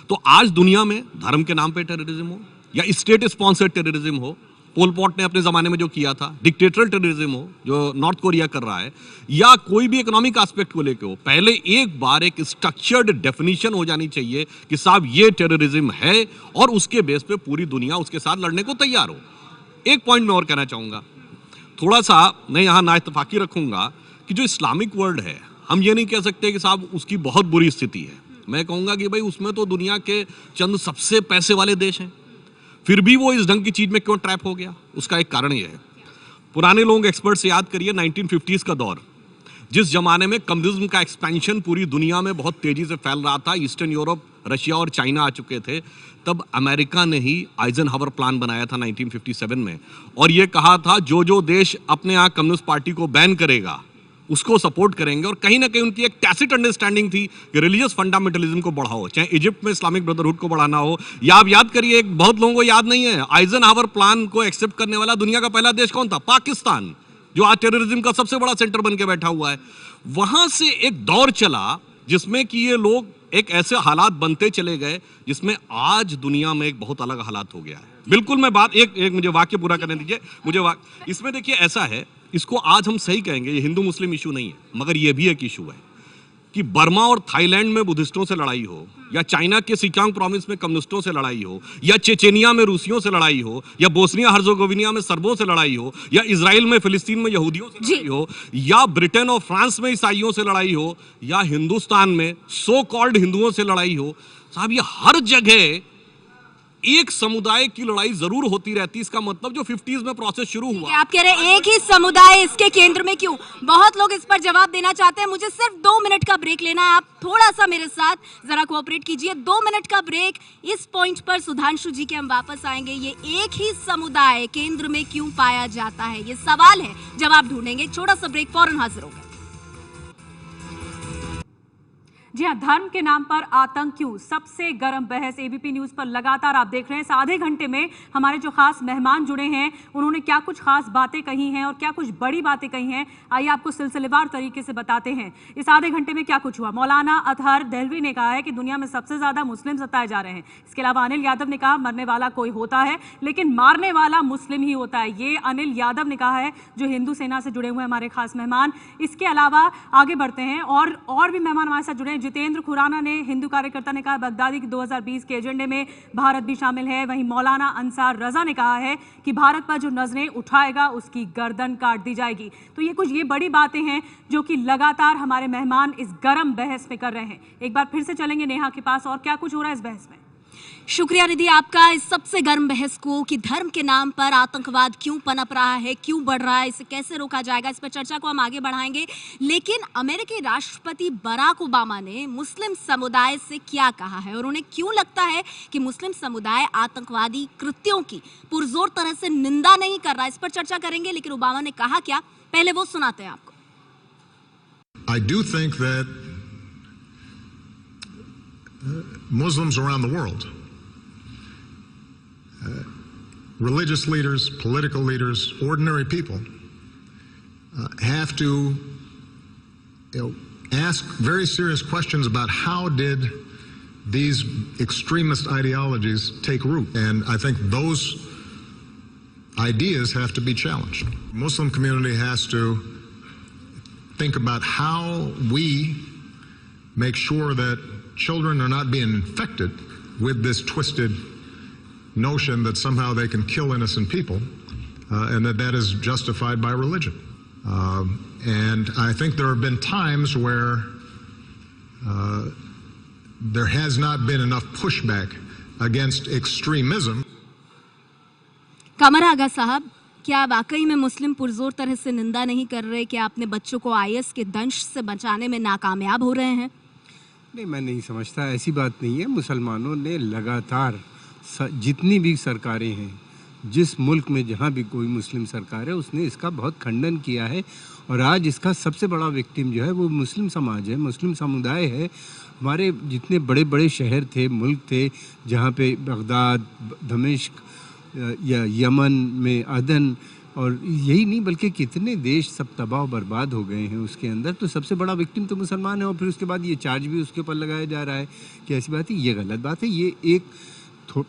P: तो आज दुनिया में धर्म के नाम पे टेररिज्म हो या स्टेट स्पॉन्सर्ड टेररिज्म हो, पोल पॉट ने अपने ज़माने में जो किया था, डिक्टेटरल टेररिज्म हो जो नॉर्थ कोरिया कर रहा है, या कोई भी इकोनॉमिक एस्पेक्ट को लेकर हो, पहले एक बार एक स्ट्रक्चर्ड डेफिनेशन हो जानी चाहिए कि साहब ये टेररिज्म है और उसके बेस पे पूरी दुनिया उसके साथ लड़ने को तैयार हो। एक पॉइंट मैं और कहना चाहूँगा, थोड़ा सा मैं यहाँ नाइत्तफाकी रखूँगा कि जो इस्लामिक वर्ल्ड है, हम ये नहीं कह सकते कि साहब उसकी बहुत बुरी स्थिति है। मैं कहूँगा कि भाई उसमें तो दुनिया के चंद सबसे पैसे वाले देश हैं, फिर भी वो इस ढंग की चीज़ में क्यों ट्रैप हो गया? उसका एक कारण ये है, पुराने लोग एक्सपर्ट से याद करिए 1950s का दौर, जिस जमाने में कम्युनिज्म का एक्सपेंशन पूरी दुनिया में बहुत तेज़ी से फैल रहा था, ईस्टर्न यूरोप, रशिया और चाइना आ चुके थे, तब अमेरिका ने ही आइजनहावर प्लान बनाया था 1957 में, और ये कहा था जो जो देश अपने यहाँ कम्युनिस्ट पार्टी को बैन करेगा उसको सपोर्ट करेंगे। और कहीं ना कहीं उनकी एक टैसिट अंडरस्टैंडिंग थी कि रिलीजियस फंडामेंटलिज्म को बढ़ाओ, चाहे इजिप्ट में इस्लामिक ब्रदरहुड को बढ़ाना हो, या आप याद करिए, बहुत लोगों को याद नहीं है, आइजनहावर प्लान को एक्सेप्ट करने वाला दुनिया का पहला देश कौन था? पाकिस्तान, जो आज टेररिज्म का सबसे बड़ा सेंटर बन के बैठा हुआ है। वहां से एक दौर चला जिसमें कि ये लोग एक ऐसे हालात बनते चले गए जिसमें आज दुनिया में एक बहुत अलग हालात हो गया है। बिल्कुल, मैं बात एक मुझे वाक्य पूरा करने दीजिए, इसमें देखिए ऐसा है, इसको आज हम सही कहेंगे, ये हिंदू मुस्लिम इशू नहीं है, मगर ये भी एक इशू है कि बर्मा और थाईलैंड में बुद्धिस्टों से लड़ाई हो, या चाइना के सिकियांग प्रोविंस में कम्युनिस्टों से लड़ाई हो, या चेचेनिया में रूसियों से लड़ाई हो, या बोस्निया हर्जोगोविनिया में सर्बों से लड़ाई हो, या इजराइल में फिलिस्तीन में यहूदियों से लड़ाई हो, या ब्रिटेन और फ्रांस में ईसाइयों से लड़ाई हो, या हिंदुस्तान में सो कॉल्ड हिंदुओं से लड़ाई हो, साहब ये हर जगह एक समुदाय की लड़ाई जरूर होती रहती। इसका मतलब जो 50s में प्रोसेस शुरू हुआ,
B: आप कह रहे हैं एक ही समुदाय इसके केंद्र में क्यों? बहुत लोग इस पर जवाब देना चाहते हैं। मुझे सिर्फ 2 मिनट का ब्रेक लेना है, आप थोड़ा सा मेरे साथ जरा कोऑपरेट कीजिए। 2 मिनट का ब्रेक। इस पॉइंट पर सुधांशु जी के हम वापस आएंगे। ये एक ही समुदाय केंद्र में क्यों पाया जाता है, ये सवाल है, जवाब ढूंढेंगे। छोटा सा ब्रेक, फौरन हाजिर होगा।
C: जी हाँ, धर्म के नाम पर आतंक क्यों, सबसे गर्म बहस एबीपी न्यूज पर लगातार आप देख रहे हैं। इस आधे घंटे में हमारे जो खास मेहमान जुड़े हैं उन्होंने क्या कुछ खास बातें कही हैं और क्या कुछ बड़ी बातें कही हैं, आइए आपको सिलसिलेवार तरीके से बताते हैं। इस आधे घंटे में क्या कुछ हुआ। मौलाना अतहर देहलवी ने कहा है कि दुनिया में सबसे ज्यादा मुस्लिम सताए जा रहे हैं। इसके अलावा अनिल यादव ने कहा मरने वाला कोई होता है लेकिन मारने वाला मुस्लिम ही होता है। ये अनिल यादव ने कहा है, जो हिंदू सेना से जुड़े हुए हमारे खास मेहमान। इसके अलावा आगे बढ़ते हैं और भी मेहमान हमारे साथ जुड़े हैं। जितेंद्र खुराना ने, हिंदू कार्यकर्ता ने कहा बगदादी के 2020 के एजेंडे में भारत भी शामिल है। वहीं मौलाना अंसार रजा ने कहा है कि भारत पर जो नजरें उठाएगा उसकी गर्दन काट दी जाएगी। तो ये बड़ी बातें हैं जो कि लगातार हमारे मेहमान इस गर्म बहस में कर रहे हैं। एक बार फिर से चलेंगे नेहा के पास और क्या कुछ हो रहा है इस बहस में।
B: शुक्रिया निधि आपका इस सबसे गर्म बहस को कि धर्म के नाम पर आतंकवाद क्यों पनप रहा है, क्यों बढ़ रहा है, इसे कैसे रोका जाएगा, इस पर चर्चा को हम आगे बढ़ाएंगे। लेकिन अमेरिकी राष्ट्रपति बराक ओबामा ने मुस्लिम समुदाय से क्या कहा है और उन्हें क्यों लगता है कि मुस्लिम समुदाय आतंकवादी कृत्यों की पुरजोर तरह से निंदा नहीं कर रहा, इस पर चर्चा करेंगे। लेकिन ओबामा ने कहा क्या, पहले वो सुनाते हैं आपको।
Q: I do think that Muslims around the world, religious leaders, political leaders, ordinary people, have to ask very serious questions about how did these extremist ideologies take root. And I think those ideas have to be challenged. Muslim community has to think about how we make sure that children are not being infected with this twisted notion that somehow they can kill innocent people and that is justified by religion. And I think there have been times where there has not been enough pushback against extremism.
B: कमर आगा साहब, क्या वाकई में मुस्लिम पुरजोर तरह से निंदा नहीं कर रहे कि आपने बच्चों को आईएस के दंश से बचाने में नाकामयाब हो रहे हैं?
R: नहीं, मैं नहीं समझता, ऐसी बात नहीं है। मुसलमानों ने लगातार जितनी भी सरकारें हैं जिस मुल्क में जहाँ भी कोई मुस्लिम सरकार है उसने इसका बहुत खंडन किया है। और आज इसका सबसे बड़ा विक्टिम जो है वो मुस्लिम समाज है, मुस्लिम समुदाय है। हमारे जितने बड़े बड़े शहर थे, मुल्क थे, जहाँ पे बगदाद, दमिश्क या यमन में अदन, और यही नहीं बल्कि कितने देश सब तबाह बर्बाद हो गए हैं उसके अंदर। तो सबसे बड़ा विक्टिम तो मुसलमान है। और फिर उसके बाद ये चार्ज भी उसके ऊपर लगाया जा रहा है कि ऐसी बात है, ये गलत बात है। ये एक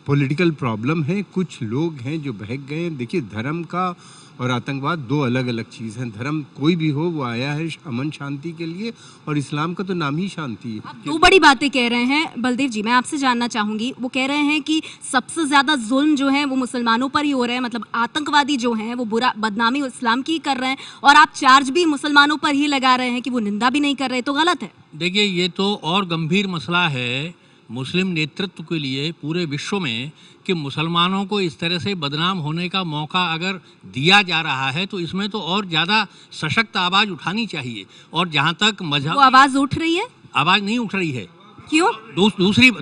R: पॉलिटिकल प्रॉब्लम है, कुछ लोग हैं जो बहक गए हैं। देखिए, धर्म का और आतंकवाद दो अलग अलग चीज़ हैं। धर्म कोई भी हो वो आया है अमन शांति के लिए, और इस्लाम का तो नाम ही शांति है।
B: आप दो बड़ी बातें कह रहे हैं बलदेव जी, मैं आपसे जानना चाहूंगी। वो कह रहे हैं कि सबसे ज्यादा जुल्म जो है वो मुसलमानों पर ही हो रहे हैं, मतलब आतंकवादी जो हैं वो बुरा बदनामी इस्लाम की कर रहे हैं, और आप चार्ज भी मुसलमानों पर ही लगा रहे हैं कि वो निंदा भी नहीं कर रहे, तो गलत है।
S: देखिए, ये तो और गंभीर मसला है मुस्लिम नेतृत्व के लिए पूरे विश्व में कि मुसलमानों को इस तरह से बदनाम होने का मौका अगर दिया जा रहा है तो इसमें तो और ज़्यादा सशक्त आवाज़ उठानी चाहिए। और जहाँ तक मजहब,
B: वो आवाज़ उठ रही है?
S: आवाज़ नहीं उठ रही है।
B: क्यों?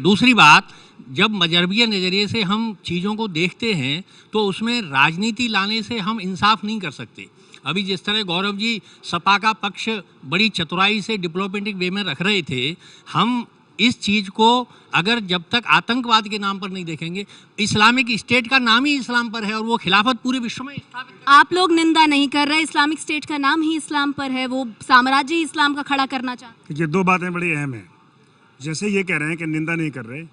S: दूसरी बात, जब मजहबी नज़रिए से हम चीज़ों को देखते हैं तो उसमें राजनीति लाने से हम इंसाफ नहीं कर सकते। अभी जिस तरह गौरव जी सपा का पक्ष बड़ी चतुराई से डिप्लोमेटिक वे में रख रहे थे, हम इस चीज़ को अगर जब तक आतंकवाद के नाम पर नहीं देखेंगे, इस्लामिक स्टेट का नाम ही इस्लाम पर है और वो खिलाफत पूरे विश्व में स्थापित।
B: आप लोग निंदा नहीं कर रहे, इस्लामिक स्टेट का नाम ही इस्लाम पर है, वो साम्राज्य ही इस्लाम का खड़ा करना चाहते।
K: ये दो बातें बड़ी अहम हैं। जैसे ये कह रहे हैं कि निंदा नहीं कर रहे,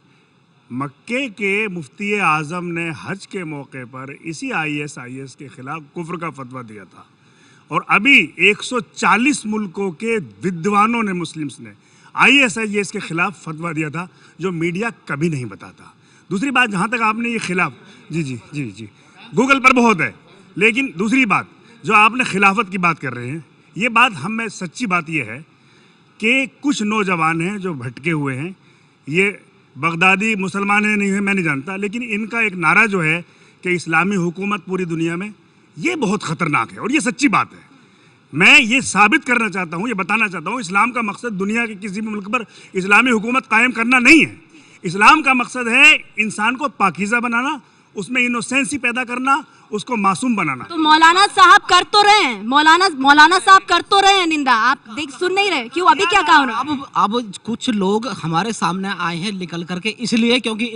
K: मक्के के मुफ्ती आज़म ने हज के मौके पर इसी ISIS के खिलाफ कुफ्र का फतवा दिया था, और अभी 140 मुल्कों के विद्वानों ने, मुस्लिम्स ने ISIS के खिलाफ फतवा दिया था, जो मीडिया कभी नहीं बताता। दूसरी बात, जहाँ तक आपने ये खिलाफ, जी गूगल पर बहुत है, लेकिन दूसरी बात जो आपने खिलाफत की बात कर रहे हैं, ये बात हमें सच्ची बात ये है कि कुछ नौजवान हैं जो भटके हुए हैं। ये बगदादी मुसलमान है नहीं है मैं नहीं जानता, लेकिन इनका एक नारा जो है कि इस्लामी हुकूमत पूरी दुनिया में, ये बहुत ख़तरनाक है और ये सच्ची बात है। मैं ये साबित करना चाहता हूँ, ये बताना चाहता हूँ, इस्लाम का मकसद दुनिया के किसी भी मुल्क पर इस्लामी हुकूमत कायम करना नहीं है। इस्लाम का मकसद है इंसान को पाकीज़ा बनाना, उसमें इनोसेंसी पैदा करना, उसको मासूम बनाना।
B: तो मौलाना साहब कर तो रहे हैं, मौलाना साहब कर तो रहे हैं निंदा, आप देख सुन नहीं रहे क्यों? अभी क्या कहा उन्होंने?
J: अब कुछ लोग हमारे सामने आए हैं निकल करके, इसलिए क्योंकि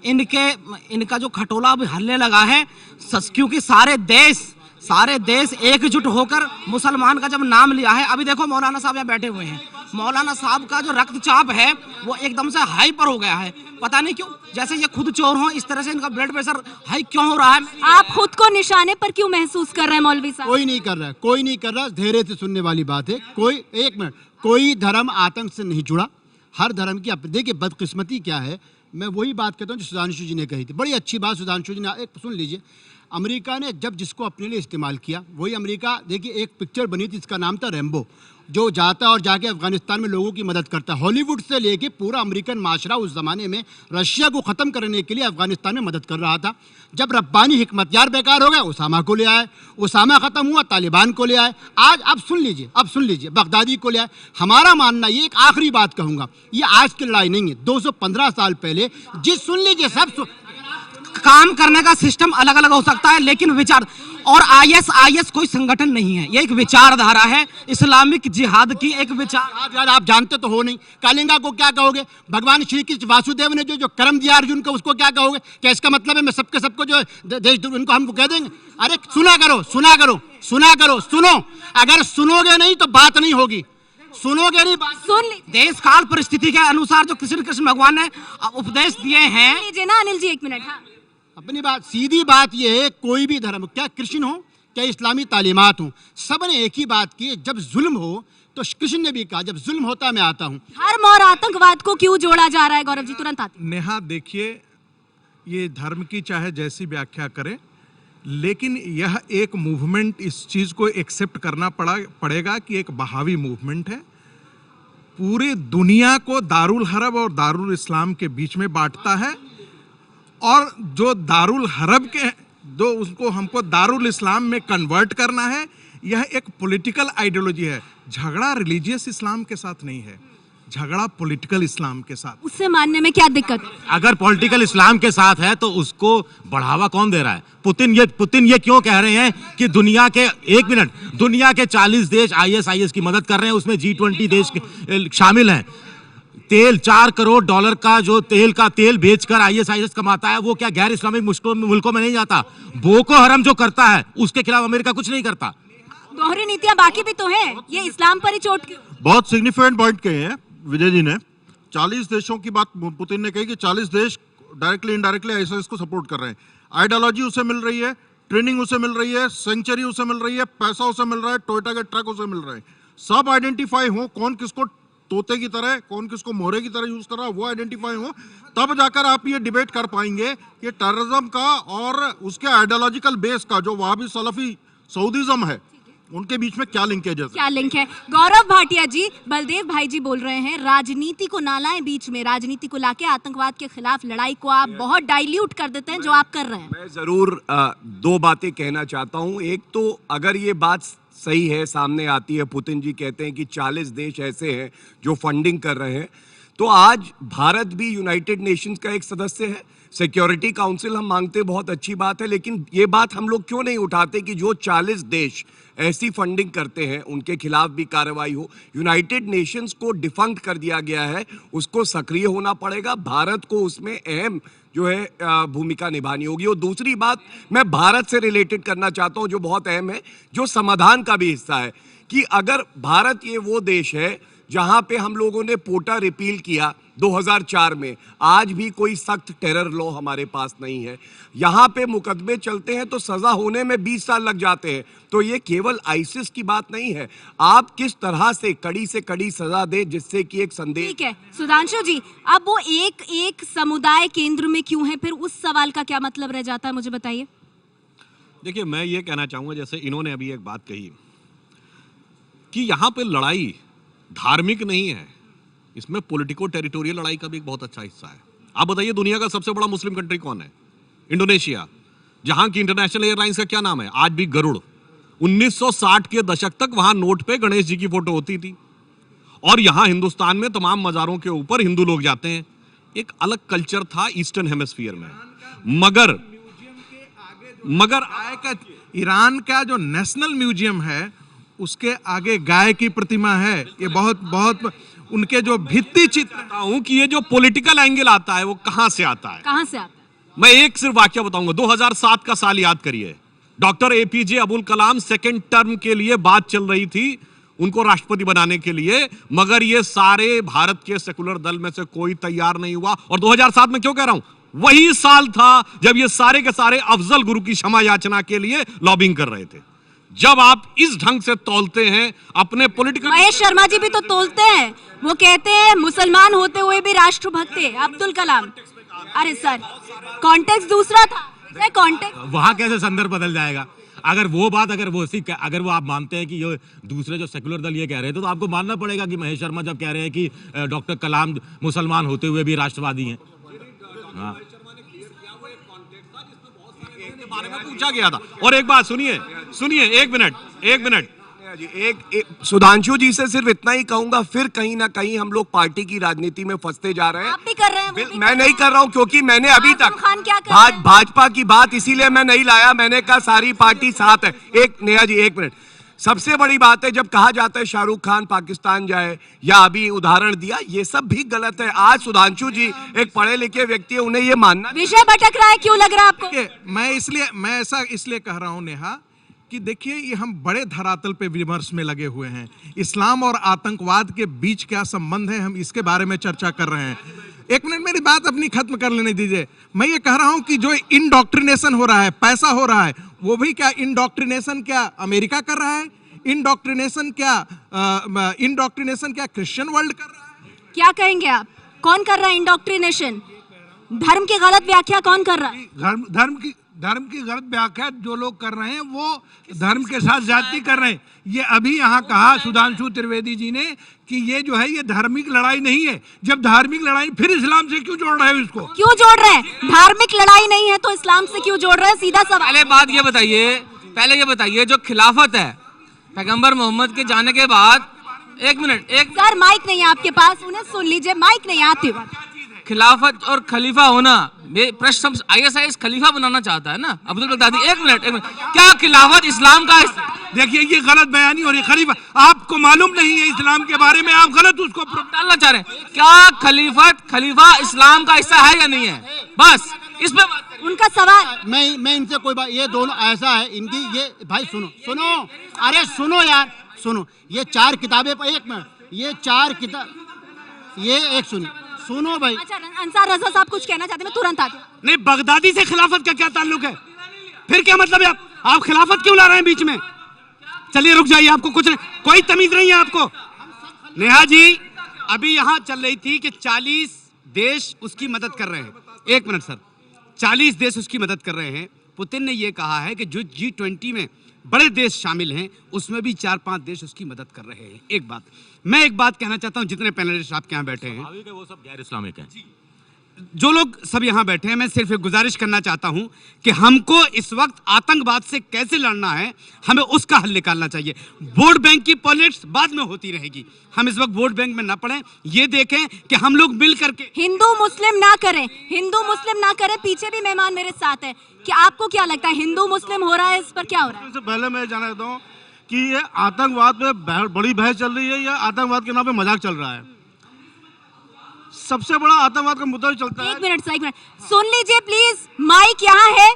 J: इनका जो खटोला अब हलने लगा है, क्योंकि सारे देश एकजुट होकर मुसलमान का जब नाम लिया है। अभी देखो मौलाना साहब यहाँ बैठे हुए हैं, मौलाना साहब का जो रक्तचाप है वो एकदम से हाई पर हो गया है, पता नहीं क्यों। जैसे ये खुद चोर हो, इस तरह से इनका ब्लड प्रेशर हाई क्यों हो रहा है?
B: आप खुद को निशाने पर क्यों महसूस कर रहे हैं मौलवी साहब?
G: कोई नहीं कर रहा, धैर्य से सुनने वाली बात है। कोई धर्म आतंक से नहीं जुड़ा, हर धर्म की अपनी। देखिए बदकिस्मती क्या है, मैं वही बात कहता हूँ जो सुधांशु जी ने कही थी, बड़ी अच्छी बात सुधांशु जी ने, एक सुन लीजिए। अमेरिका ने जब जिसको अपने लिए इस्तेमाल किया, वही अमेरिका, देखिए एक पिक्चर बनी थी, इसका नाम था रैम्बो, जो जाता और जाके अफगानिस्तान में लोगों की मदद करता। हॉलीवुड से लेके पूरा अमेरिकन माशरा उस ज़माने में रशिया को ख़त्म करने के लिए अफगानिस्तान में मदद कर रहा था। जब रब्बानी हिकमतयार बेकार हो गया, उसामा को ले आए, उसामा ख़त्म हुआ, तालिबान को ले आए, आज अब सुन लीजिए बगदादी को ले आए। हमारा मानना ये, एक आखिरी बात कहूँगा, ये आज की लड़ाई नहीं है, 215 साल पहले सुन लीजिए, सब
J: काम करने का सिस्टम अलग अलग हो सकता है, लेकिन विचार, और ISIS कोई संगठन नहीं है, ये एक विचारधारा है, इस्लामिक जिहाद की एक विचार।
G: आप जानते तो हो नहीं, कालिंगा को क्या कहोगे? भगवान श्री कृष्ण वासुदेव ने जो कर्म दिया अर्जुन को, उसको क्या कहोगे? क्या इसका मतलब है मैं सबको जो देश उनको हम कह देंगे? अरे सुना करो, अगर सुनोगे नहीं तो बात नहीं होगी, सुनोगे नहीं बात।
B: सुन
J: देश काल परिस्थिति के अनुसार जो कृष्ण भगवान ने उपदेश दिए हैं।
B: ना अनिल जी, एक मिनट। हाँ,
G: अपनी बात, सीधी बात यह है, कोई भी धर्म, क्या कृष्ण हो, क्या इस्लामी तालीमात हो, सब ने एक ही बात की, जब जुल्म हो तो कृष्ण ने भी कहा जब जुल्म होता है मैं आता हूँ।
B: धर्म और आतंकवाद को क्यों जोड़ा जा रहा है? गौरव जी तुरंत आते।
L: नेहा देखिए, ये धर्म की चाहे जैसी व्याख्या करें, लेकिन यह एक मूवमेंट, इस चीज को एक्सेप्ट करना पड़ेगा कि एक बहावी मूवमेंट है, पूरी दुनिया को दारुल हरब और दारुल इस्लाम के बीच में बांटता है, और जो दारुल हरब के जो उसको हमको दारुल इस्लाम में कन्वर्ट करना है, यह एक पॉलिटिकल आइडियोलॉजी है। झगड़ा रिलीजियस इस्लाम के साथ नहीं है, झगड़ा पॉलिटिकल इस्लाम के साथ।
B: उससे मानने में क्या दिक्कत?
F: अगर पॉलिटिकल इस्लाम के साथ है तो उसको बढ़ावा कौन दे रहा है? पुतिन ये क्यों कह रहे हैं कि दुनिया के 40 देश ISIS की मदद कर रहे हैं, उसमें G20 देश शामिल हैं। तेल $4 करोड़ का जो तेल बेचकर ISIS कमाता है, वो क्या गैर इस्लामिक मुल्कों में नहीं जाता? बोको हरम जो करता है उसके खिलाफ अमेरिका कुछ नहीं करता।
B: दोहरी नीतियां बाकी भी तो हैं, ये इस्लाम पर ही चोट क्यों?
H: बहुत सिग्निफिकेंट पॉइंट कहे हैं विजय जी ने। 40 देशों की बात पुतिन ने कही कि 40 देश डायरेक्टली इनडायरेक्टली ISIS को सपोर्ट कर रहे हैं। आइडियोलॉजी उसे मिल रही है, ट्रेनिंग उसे मिल रही है, सेंचुरी उसे मिल रही है, पैसा उसे मिल रहा है, टोयोटा के ट्रक उसे मिल रहे हैं। सब आइडेंटिफाई हो कौन किसको तोते की तरह, कौन किसको मोहरे की तरह यूज कर रहा है, वो आइडेंटिफाई हो, तब जाकर आप ये डिबेट कर पाएंगे कि टेररिज्म का और उसके आइडियोलॉजिकल बेस का जो वहाबी सलफी सऊदीज्म है, उनके बीच में क्या लिंकेज है?
B: क्या लिंक है? गौरव भाटिया जी, बलदेव भाई जी बोल रहे हैं राजनीति को ना लाएं बीच में, राजनीति को लाके आतंकवाद के खिलाफ लड़ाई को आप बहुत डाइल्यूट कर देते हैं, जो आप कर रहे हैं।
O: मैं जरूर 2 बातें कहना चाहता हूं। एक तो अगर ये बात सही है, सामने आती है, पुतिन जी कहते हैं कि 40 देश ऐसे हैं जो फंडिंग कर रहे हैं, तो आज भारत भी यूनाइटेड नेशंस का एक सदस्य है, सिक्योरिटी काउंसिल हम मांगते, बहुत अच्छी बात है, लेकिन ये बात हम लोग क्यों नहीं उठाते कि जो 40 देश ऐसी फंडिंग करते हैं उनके खिलाफ भी कार्रवाई हो। यूनाइटेड नेशंस को डिफंक्ट कर दिया गया है, उसको सक्रिय होना पड़ेगा, भारत को उसमें अहम जो है भूमिका निभानी होगी। और दूसरी बात मैं भारत से रिलेटेड करना चाहता हूं जो बहुत अहम है, जो समाधान का भी हिस्सा है, कि अगर भारत ये वो देश है जहां पे हम लोगों ने पोटा रिपील किया 2004 में, आज भी कोई सख्त टेरर लॉ हमारे पास नहीं है, यहाँ पे मुकदमे चलते हैं तो सजा होने में 20 साल लग जाते हैं, तो ये केवल आईसिस की बात नहीं है। आप किस तरह से कड़ी सजा दे जिससे कि एक संदेश।
B: ठीक है सुधांशु जी, अब वो एक समुदाय केंद्र में क्यों है, फिर उस सवाल का क्या मतलब रह जाता है, मुझे बताइए।
P: देखिए, मैं ये कहना चाहूंगा, जैसे इन्होंने अभी एक बात कही कि यहाँ पे लड़ाई धार्मिक नहीं है, इसमें पॉलिटिको टेरिटोरियल लड़ाई का भी एक बहुत अच्छा हिस्सा है। आप बताइए, दुनिया का सबसे बड़ा मुस्लिम कंट्री कौन है? इंडोनेशिया, जहां की इंटरनेशनल एयरलाइंस का क्या नाम है? आज भी गरुड़। 1960 के दशक तक वहां नोट पे गणेश जी की फोटो होती थी, और यहां हिंदुस्तान में तमाम मजारों के ऊपर हिंदू लोग जाते हैं। एक अलग कल्चर था ईस्टर्न हेमिस्फीयर में। मगर
L: ईरान का जो नेशनल म्यूजियम है उसके आगे गाय की प्रतिमा है। ये बहुत उनके जो भित्ति चित्र
P: हूं कि ये जो पॉलिटिकल एंगल आता है वो कहां से आता है?
B: कहां से आता है?
P: मैं एक सिर्फ वाक्य बताऊंगा। 2007 का साल याद करिए, doctor APJ Abdul Kalam second term के लिए बात चल रही थी उनको राष्ट्रपति बनाने के लिए, मगर ये सारे भारत के सेकुलर दल में से कोई तैयार नहीं हुआ। और 2007 में क्यों कह रहा हूं, वही साल था जब ये सारे के सारे अफजल गुरु की क्षमा याचना के लिए लॉबिंग कर रहे थे। जब आप इस ढंग से तौलते हैं अपने पॉलिटिकल।
B: महेश शर्मा जी भी तो तौलते हैं, वो कहते हैं मुसलमान होते हुए भी राष्ट्रभक्त थे अब्दुल कलाम। अरे सर, कॉन्टेक्स्ट दूसरा था, कॉन्टेक्स्ट
F: वहां कैसे संदर्भ बदल जाएगा? अगर वो आप मानते हैं कि ये दूसरे जो सेकुलर दल ये कह रहे थे, तो आपको मानना पड़ेगा कि महेश शर्मा जब कह रहे हैं कि डॉक्टर कलाम मुसलमान होते हुए भी राष्ट्रवादी हैं। हाँ,
P: बारे में पूछा गया था। और एक बात सुनिए, एक मिनट
O: एक सुधांशु जी से सिर्फ इतना ही कहूंगा, फिर कहीं ना कहीं हम लोग पार्टी की राजनीति में फंसते जा रहे हैं।
B: आप भी कर रहे हैं,
O: मैं नहीं कर रहा हूं, क्योंकि मैंने अभी तक
B: भाजपा
O: भाजपा की बात इसीलिए मैं नहीं लाया, मैंने कहा सारी पार्टी साथ है। नेहा जी एक मिनट, सबसे बड़ी बात है जब कहा जाता है शाहरुख खान पाकिस्तान जाए, या अभी उदाहरण दिया, ये सब भी गलत है। आज सुधांशु जी एक पढ़े लिखे व्यक्ति है, उन्हें ये मानना।
B: विषय भटक रहा है, क्यों लग रहा है आपको?
L: मैं ऐसा इसलिए कह रहा हूं नेहा कि देखिए, ये हम बड़े धरातल पे विमर्श में लगे हुए हैं। इस्लाम और आतंकवाद के बीच क्या संबंध है, हम इसके बारे में चर्चा कर रहे हैं। एक मिनट मेरी बात अपनी खत्म कर लेने दीजिए। मैं ये कह रहा हूं कि जो इंडोक्ट्रिनेशन हो रहा है, पैसा हो रहा है, वो भी क्या इंडोक्ट्रिनेशन क्या अमेरिका कर रहा है? इंडोक्ट्रिनेशन क्या क्रिश्चियन वर्ल्ड कर रहा है?
B: क्या कहेंगे आप, कौन कर रहा है इंडोक्ट्रिनेशन? धर्म की गलत व्याख्या कौन कर रहा है?
J: धर्म की गलत व्याख्या जो लोग कर रहे हैं वो धर्म के साथ ज्यादती कर रहे हैं। ये अभी यहाँ कहा सुधांशु त्रिवेदी जी ने कि ये जो है ये धार्मिक लड़ाई नहीं है। जब धार्मिक लड़ाई, फिर इस्लाम से क्यों जोड़ रहे हैं इसको?
B: क्यों जोड़ रहे हैं? धार्मिक लड़ाई नहीं है तो इस्लाम से क्यों जोड़ रहे हैं? सीधा सवाल।
I: पहले ये बताइए जो खिलाफत है पैगंबर मोहम्मद के जाने के बाद एक मिनट, एक
B: सर माइक नहीं है आपके पास, उन्हें सुन लीजिए, माइक नहीं आती बात।
I: खिलाफत और खलीफा होना, ये प्रश्न आईएसआई खलीफा बनाना चाहता है ना अब्दुल बगदादी। एक मिनट, क्या खिलाफत इस्लाम का?
J: देखिए ये गलत बयानी हो रही है। खलीफा आपको मालूम नहीं है इस्लाम के बारे में, आप गलत उसको
I: डालना चाह रहे हैं। क्या खलीफा इस्लाम का हिस्सा है या नहीं है? बस इस पे
B: उनका सवाल।
G: मैं इनसे कोई बात, ये दोनों ऐसा है इनकी, ये भाई सुनो, अरे सुनो यार, सुनो, ये 4 किताबें पर, एक मिनट, ये 4 किताब, ये एक सुनो भाई।
B: अच्छा अंसार रजा साहब कुछ कहना चाहते हैं, मैं तुरंत आती हूं।
J: नहीं, बगदादी से खिलाफत का क्या ताल्लुक है? फिर क्या मतलब है? आप खिलाफत क्यों ला रहे हैं बीच में? चलिए रुक जाइए, आपको कुछ नहीं, कोई तमीज नहीं है आपको। नेहा जी अभी यहाँ चल रही थी कि 40 देश उसकी मदद कर रहे हैं। एक मिनट सर, 40 देश उसकी मदद कर रहे हैं। पुतिन ने यह कहा है कि जो G20 में बड़े देश शामिल हैं उसमें भी 4-5 देश उसकी मदद कर रहे हैं। मैं एक बात कहना चाहता हूं, जितने पैनलिस्ट आपके यहाँ बैठे हैं
F: वो सब गैर इस्लामिक हैं।
J: जो लोग सब यहाँ बैठे हैं, मैं सिर्फ एक गुजारिश करना चाहता हूं कि हमको इस वक्त आतंकवाद से कैसे लड़ना है, हमें उसका हल निकालना चाहिए। वोट बैंक की पॉलिटिक्स बाद में होती रहेगी, हम इस वक्त वोट बैंक में ना पड़े, ये देखें कि हम लोग मिल करके
B: हिंदू मुस्लिम ना करें। पीछे भी मेहमान मेरे साथ है, कि आपको क्या लगता है हिंदू मुस्लिम हो रहा है, इस पर क्या हो रहा है?
L: पहले मैं जानना चाहता हूँ कि ये आतंकवाद पे बड़ी बहस चल रही है या आतंकवाद के नाम पे मजाक चल रहा है? सबसे बड़ा आतंकवाद का मुद्दा चलता है।
B: एक मिनट सुन लीजिए प्लीज, माइक यहाँ है,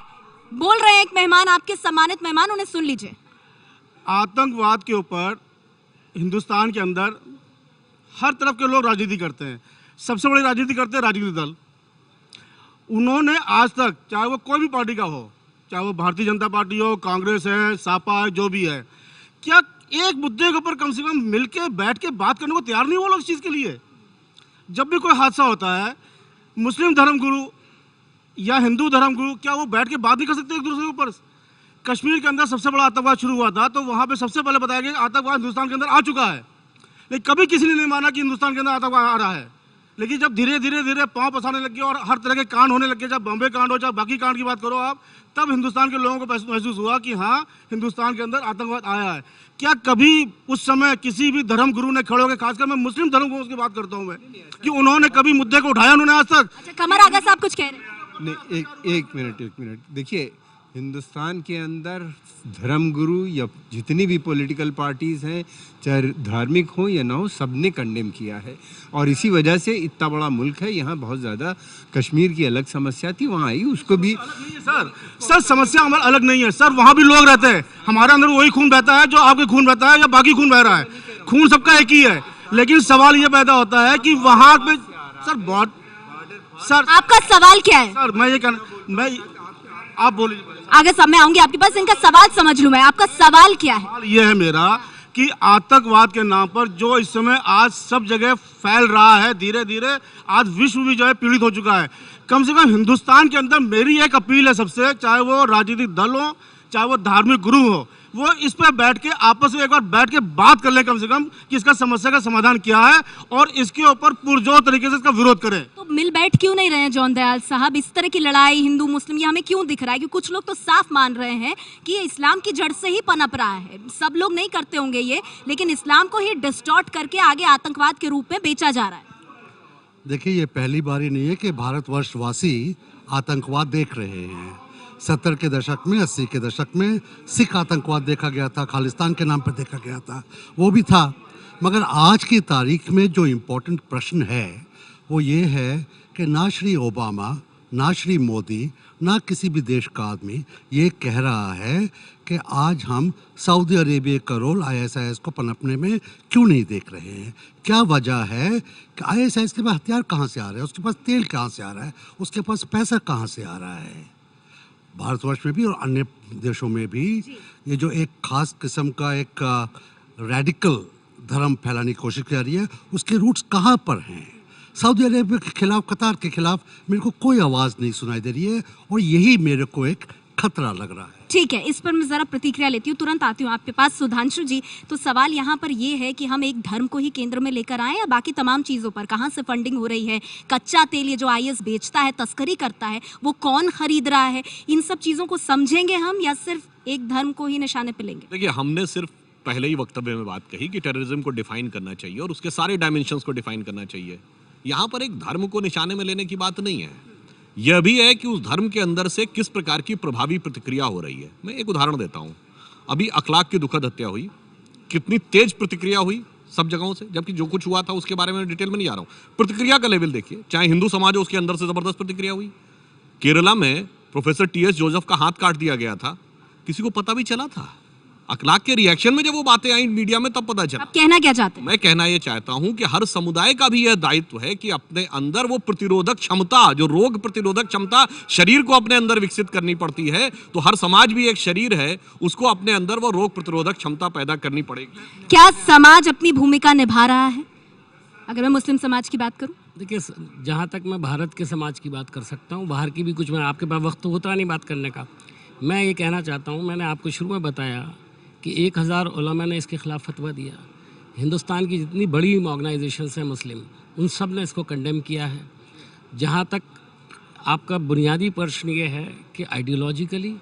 B: बोल रहे हैं एक मेहमान, आपके सम्मानित मेहमान, उन्हें सुन लीजिए।
L: आतंकवाद के ऊपर हिंदुस्तान के अंदर हर तरफ के लोग राजनीति करते हैं। सबसे बड़ी राजनीति करते हैं राजनीतिक दल। उन्होंने आज तक, चाहे वो कोई भी पार्टी का हो, चाहे वो भारतीय जनता पार्टी हो, कांग्रेस है, सापा है, जो भी है, क्या एक मुद्दे के ऊपर कम से कम मिलके बैठ के बात करने को तैयार नहीं वो लोग इस चीज़ के लिए? जब भी कोई हादसा होता है, मुस्लिम धर्मगुरु या हिंदू धर्मगुरु, क्या वो बैठ के बात नहीं कर सकते एक दूसरे के ऊपर? कश्मीर के अंदर सबसे बड़ा आतंकवाद शुरू हुआ था, तो वहाँ पे सबसे पहले बताया गया कि आतंकवाद हिंदुस्तान के अंदर आ चुका है, लेकिन कभी किसी ने नहीं माना कि हिंदुस्तान के अंदर आतंकवाद आ रहा है। लेकिन जब धीरे धीरे पांव पसारने लग गए और हर तरह के कांड होने लग गए, चाहे बॉम्बे कांड हो, चाहे बाकी कांड की बात करो आप, तब हिंदुस्तान के लोगों को महसूस हुआ कि हाँ, हिंदुस्तान के अंदर आतंकवाद आया है। क्या कभी उस समय किसी भी धर्म गुरु ने खड़े होकर, खासकर मैं मुस्लिम धर्म गुरु की बात करता हूँ मैं, कि उन्होंने कभी मुद्दे को उठाया उन्होंने आज तक?
B: अच्छा कमर आगा साहब कुछ कह रहे हैं?
R: नहीं, एक मिनट देखिए, हिंदुस्तान के अंदर धर्मगुरु या जितनी भी पॉलिटिकल पार्टीज़ हैं, चाहे धार्मिक हो या ना हो, सब ने कंडेम किया है। और इसी वजह से इतना बड़ा मुल्क है, यहाँ बहुत ज़्यादा कश्मीर की अलग समस्या थी, वहाँ आई, उसको भी
L: सर समस्या हमारा अलग नहीं है सर, वहाँ भी लोग रहते हैं, हमारे अंदर वही खून बहता है जो आपके खून बहता है या बाकी खून बह रहा है, खून सबका एक ही है। लेकिन सवाल ये पैदा होता है कि वहाँ पे सर
B: आपका सवाल क्या है?
L: सर मैं ये कहना, आप बोलिए
B: आगे सब मैं आऊंगी आपके पास, इनका सवाल समझ लूं मैं, आपका सवाल क्या है?
L: सवाल ये है मेरा कि आतंकवाद के नाम पर जो इस समय आज सब जगह फैल रहा है, धीरे धीरे आज विश्व भी जो है पीड़ित हो चुका है। कम से कम हिंदुस्तान के अंदर मेरी एक अपील है सबसे, चाहे वो राजनीतिक दल हो, चाहे वो धार्मिक गुरु हो, वो इस पर बैठ के आपस में एक बार बैठ के बात कर ले कम से कम कि इसका समस्या का समाधान क्या है और इसके ऊपर पुरजोर तरीके से इसका विरोध करें।
B: तो मिल बैठ क्यों नहीं रहे हैं जॉन दयाल साहब? इस तरह की लड़ाई हिंदू मुस्लिम ये हमें क्यों दिख रहा है? क्योंकि कुछ लोग तो साफ मान रहे हैं कि ये इस्लाम की जड़ से ही पनप रहा है। सब लोग नहीं करते होंगे ये, लेकिन इस्लाम को ही डिस्टॉर्ट करके आगे आतंकवाद के रूप में बेचा जा रहा है।
T: देखिए, ये पहली बारी नहीं है कि भारतवर्षवासी आतंकवाद देख रहे हैं। 70 के दशक में, 80 के दशक में सिख आतंकवाद देखा गया था, खालिस्तान के नाम पर देखा गया था, वो भी था। मगर आज की तारीख में जो इम्पोर्टेंट प्रश्न है वो ये है कि ना श्री ओबामा, ना श्री मोदी, ना किसी भी देश का आदमी ये कह रहा है कि आज हम सऊदी अरेबिया का रोल ISIS को पनपने में क्यों नहीं देख रहे हैं। क्या वजह है कि ISIS के पास हथियार कहाँ से आ रहे हैं, उसके पास तेल कहाँ से आ रहा है, उसके पास पैसा कहाँ से आ रहा है। भारतवर्ष में भी और अन्य देशों में भी ये जो एक खास किस्म का एक रेडिकल धर्म फैलाने की कोशिश की जा रही है, उसके रूट्स कहाँ पर हैं? सऊदी अरेबिया के खिलाफ, कतार के खिलाफ मेरे को कोई आवाज़ नहीं सुनाई दे रही है और यही मेरे को एक खतरा लग रहा है।
B: ठीक है, इस पर मैं जरा प्रतिक्रिया लेती हूँ, तुरंत आती हूँ आपके पास। सुधांशु जी, तो सवाल यहाँ पर ये है कि हम एक धर्म को ही केंद्र में लेकर आए या बाकी तमाम चीज़ों पर? कहाँ से फंडिंग हो रही है? कच्चा तेल ये जो IS बेचता है, तस्करी करता है, वो कौन खरीद रहा है? इन सब चीज़ों को समझेंगे हम या सिर्फ एक धर्म को ही निशाने पे लेंगे?
P: देखिए, हमने सिर्फ पहले ही वक्तव्य में बात कही कि टेररिज्म को डिफाइन करना चाहिए और उसके सारे डायमेंशंस को डिफाइन करना चाहिए। यहाँ पर एक धर्म को निशाने में लेने की बात नहीं है, यह भी है कि उस धर्म के अंदर से किस प्रकार की प्रभावी प्रतिक्रिया हो रही है। मैं एक उदाहरण देता हूँ, अभी अखलाक की दुखद हत्या हुई, कितनी तेज प्रतिक्रिया हुई सब जगहों से, जबकि जो कुछ हुआ था उसके बारे में डिटेल में नहीं जा रहा हूँ। प्रतिक्रिया का लेवल देखिए, चाहे हिंदू समाज हो उसके अंदर से जबरदस्त प्रतिक्रिया हुई। केरला में प्रोफेसर टीएस जोसेफ का हाथ काट दिया गया था, किसी को पता भी चला था? अखलाक के रिएक्शन में जब वो बातें आई मीडिया में तब पता चला।
B: आप कहना क्या चाहते हैं?
P: मैं कहना ये चाहता हूं कि हर समुदाय का भी यह दायित्व है कि अपने अंदर वो प्रतिरोधक क्षमता, जो रोग प्रतिरोधक क्षमता शरीर को अपने अंदर विकसित करनी पड़ती है, तो हर समाज भी एक शरीर है, उसको अपने अंदर वो रोग प्रतिरोधक क्षमता पैदा करनी पड़ेगी।
B: क्या समाज अपनी भूमिका निभा रहा है? अगर मैं मुस्लिम समाज की बात करूं,
N: देखिए, जहाँ तक मैं भारत के समाज की बात कर सकता हूँ, बाहर की भी कुछ, मैं आपके पास वक्त होता नहीं बात करने का। मैं ये कहना चाहता हूँ, मैंने आपको शुरू में बताया कि 1000 उलमा ने इसके खिलाफ फतवा दिया। हिंदुस्तान की जितनी बड़ी ऑर्गेनाइजेशंस हैं मुस्लिम, उन सब ने इसको कंडेम किया है। जहाँ तक आपका बुनियादी प्रश्न ये है कि आइडियोलॉजिकली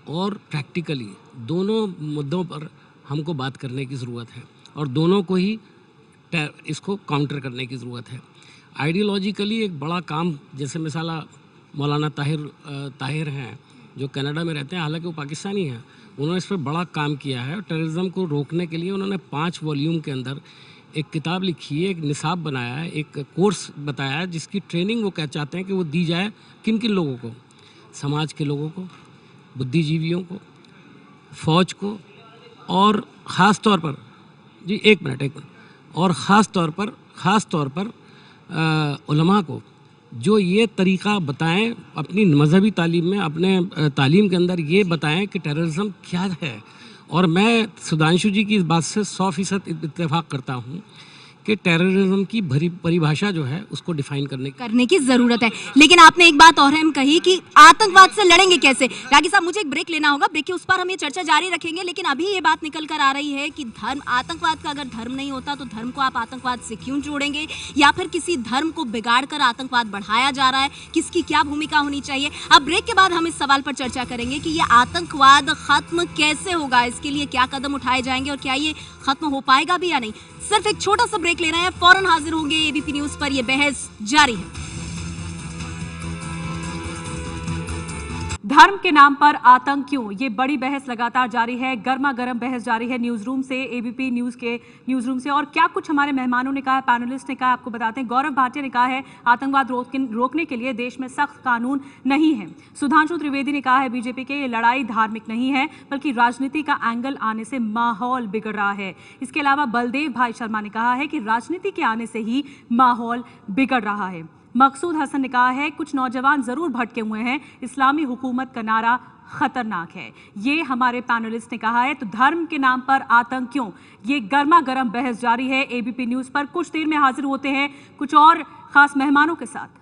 N: और प्रैक्टिकली दोनों मुद्दों पर हमको बात करने की ज़रूरत है और दोनों को ही इसको काउंटर करने की ज़रूरत है। आइडियोलॉजिकली एक बड़ा काम, जैसे मिसाला मौलाना ताहिर हैं जो कनाडा में रहते हैं, हालांकि वो पाकिस्तानी हैं, उन्होंने इस पर बड़ा काम किया है और टेररिज्म को रोकने के लिए उन्होंने 5 वॉल्यूम के अंदर एक किताब लिखी है, एक निसाब बनाया है, एक कोर्स बताया है, जिसकी ट्रेनिंग वो चाहते हैं कि वो दी जाए किन किन लोगों को, समाज के लोगों को, बुद्धिजीवियों को, फ़ौज को, और ख़ास तौर पर एक मिनट और ख़ास तौर पर उलमा को, जो ये तरीक़ा बताएं अपनी मजहबी तालीम में, अपने तालीम के अंदर ये बताएं कि टेररिज्म क्या है। और मैं सुधांशु जी की इस बात से 100% इत्तेफाक करता हूँ कि टेररिज्म की परिभाषा जो है उसको डिफाइन करने
B: की ज़रूरत है। लेकिन आपने एक बात और हम कही कि आतंकवाद से लड़ेंगे कैसे। रागी साहब, मुझे एक ब्रेक लेना होगा, ब्रेक के उस पर हम ये चर्चा जारी रखेंगे। लेकिन अभी ये बात निकल कर आ रही है कि धर्म, आतंकवाद का अगर धर्म नहीं होता तो धर्म को आप आतंकवाद से क्यों जोड़ेंगे, या फिर किसी धर्म को बिगाड़ कर आतंकवाद बढ़ाया जा रहा है, किसकी क्या भूमिका होनी चाहिए। अब ब्रेक के बाद हम इस सवाल पर चर्चा करेंगे कि ये आतंकवाद खत्म कैसे होगा, इसके लिए क्या कदम उठाए जाएंगे और क्या ये खत्म हो पाएगा भी या नहीं। सिर्फ एक छोटा सा ब्रेक लेना है, फौरन हाजिर होंगे। एबीपी न्यूज पर यह बहस जारी है।
C: धर्म के नाम पर आतंक क्यों, ये बड़ी बहस लगातार जारी है, गर्मा गर्म बहस जारी है न्यूज रूम से, एबीपी न्यूज के न्यूज रूम से। और क्या कुछ हमारे मेहमानों ने कहा, पैनलिस्ट ने कहा, आपको बताते हैं। गौरव भाटिया ने कहा है आतंकवाद रोकने के लिए देश में सख्त कानून नहीं है। सुधांशु त्रिवेदी ने कहा है बीजेपी की ये लड़ाई धार्मिक नहीं है बल्कि राजनीति का एंगल आने से माहौल बिगड़ रहा है। इसके अलावा बलदेव भाई शर्मा ने कहा है कि राजनीति के आने से ही माहौल बिगड़ रहा है। मकसूद हसन ने कहा है कुछ नौजवान जरूर भटके हुए हैं, इस्लामी हुकूमत का नारा खतरनाक है। ये हमारे पैनलिस्ट ने कहा है। तो धर्म के नाम पर आतंक क्यों, ये गर्मा गर्म बहस जारी है एबीपी न्यूज पर। कुछ देर में हाजिर होते हैं कुछ और खास मेहमानों के साथ।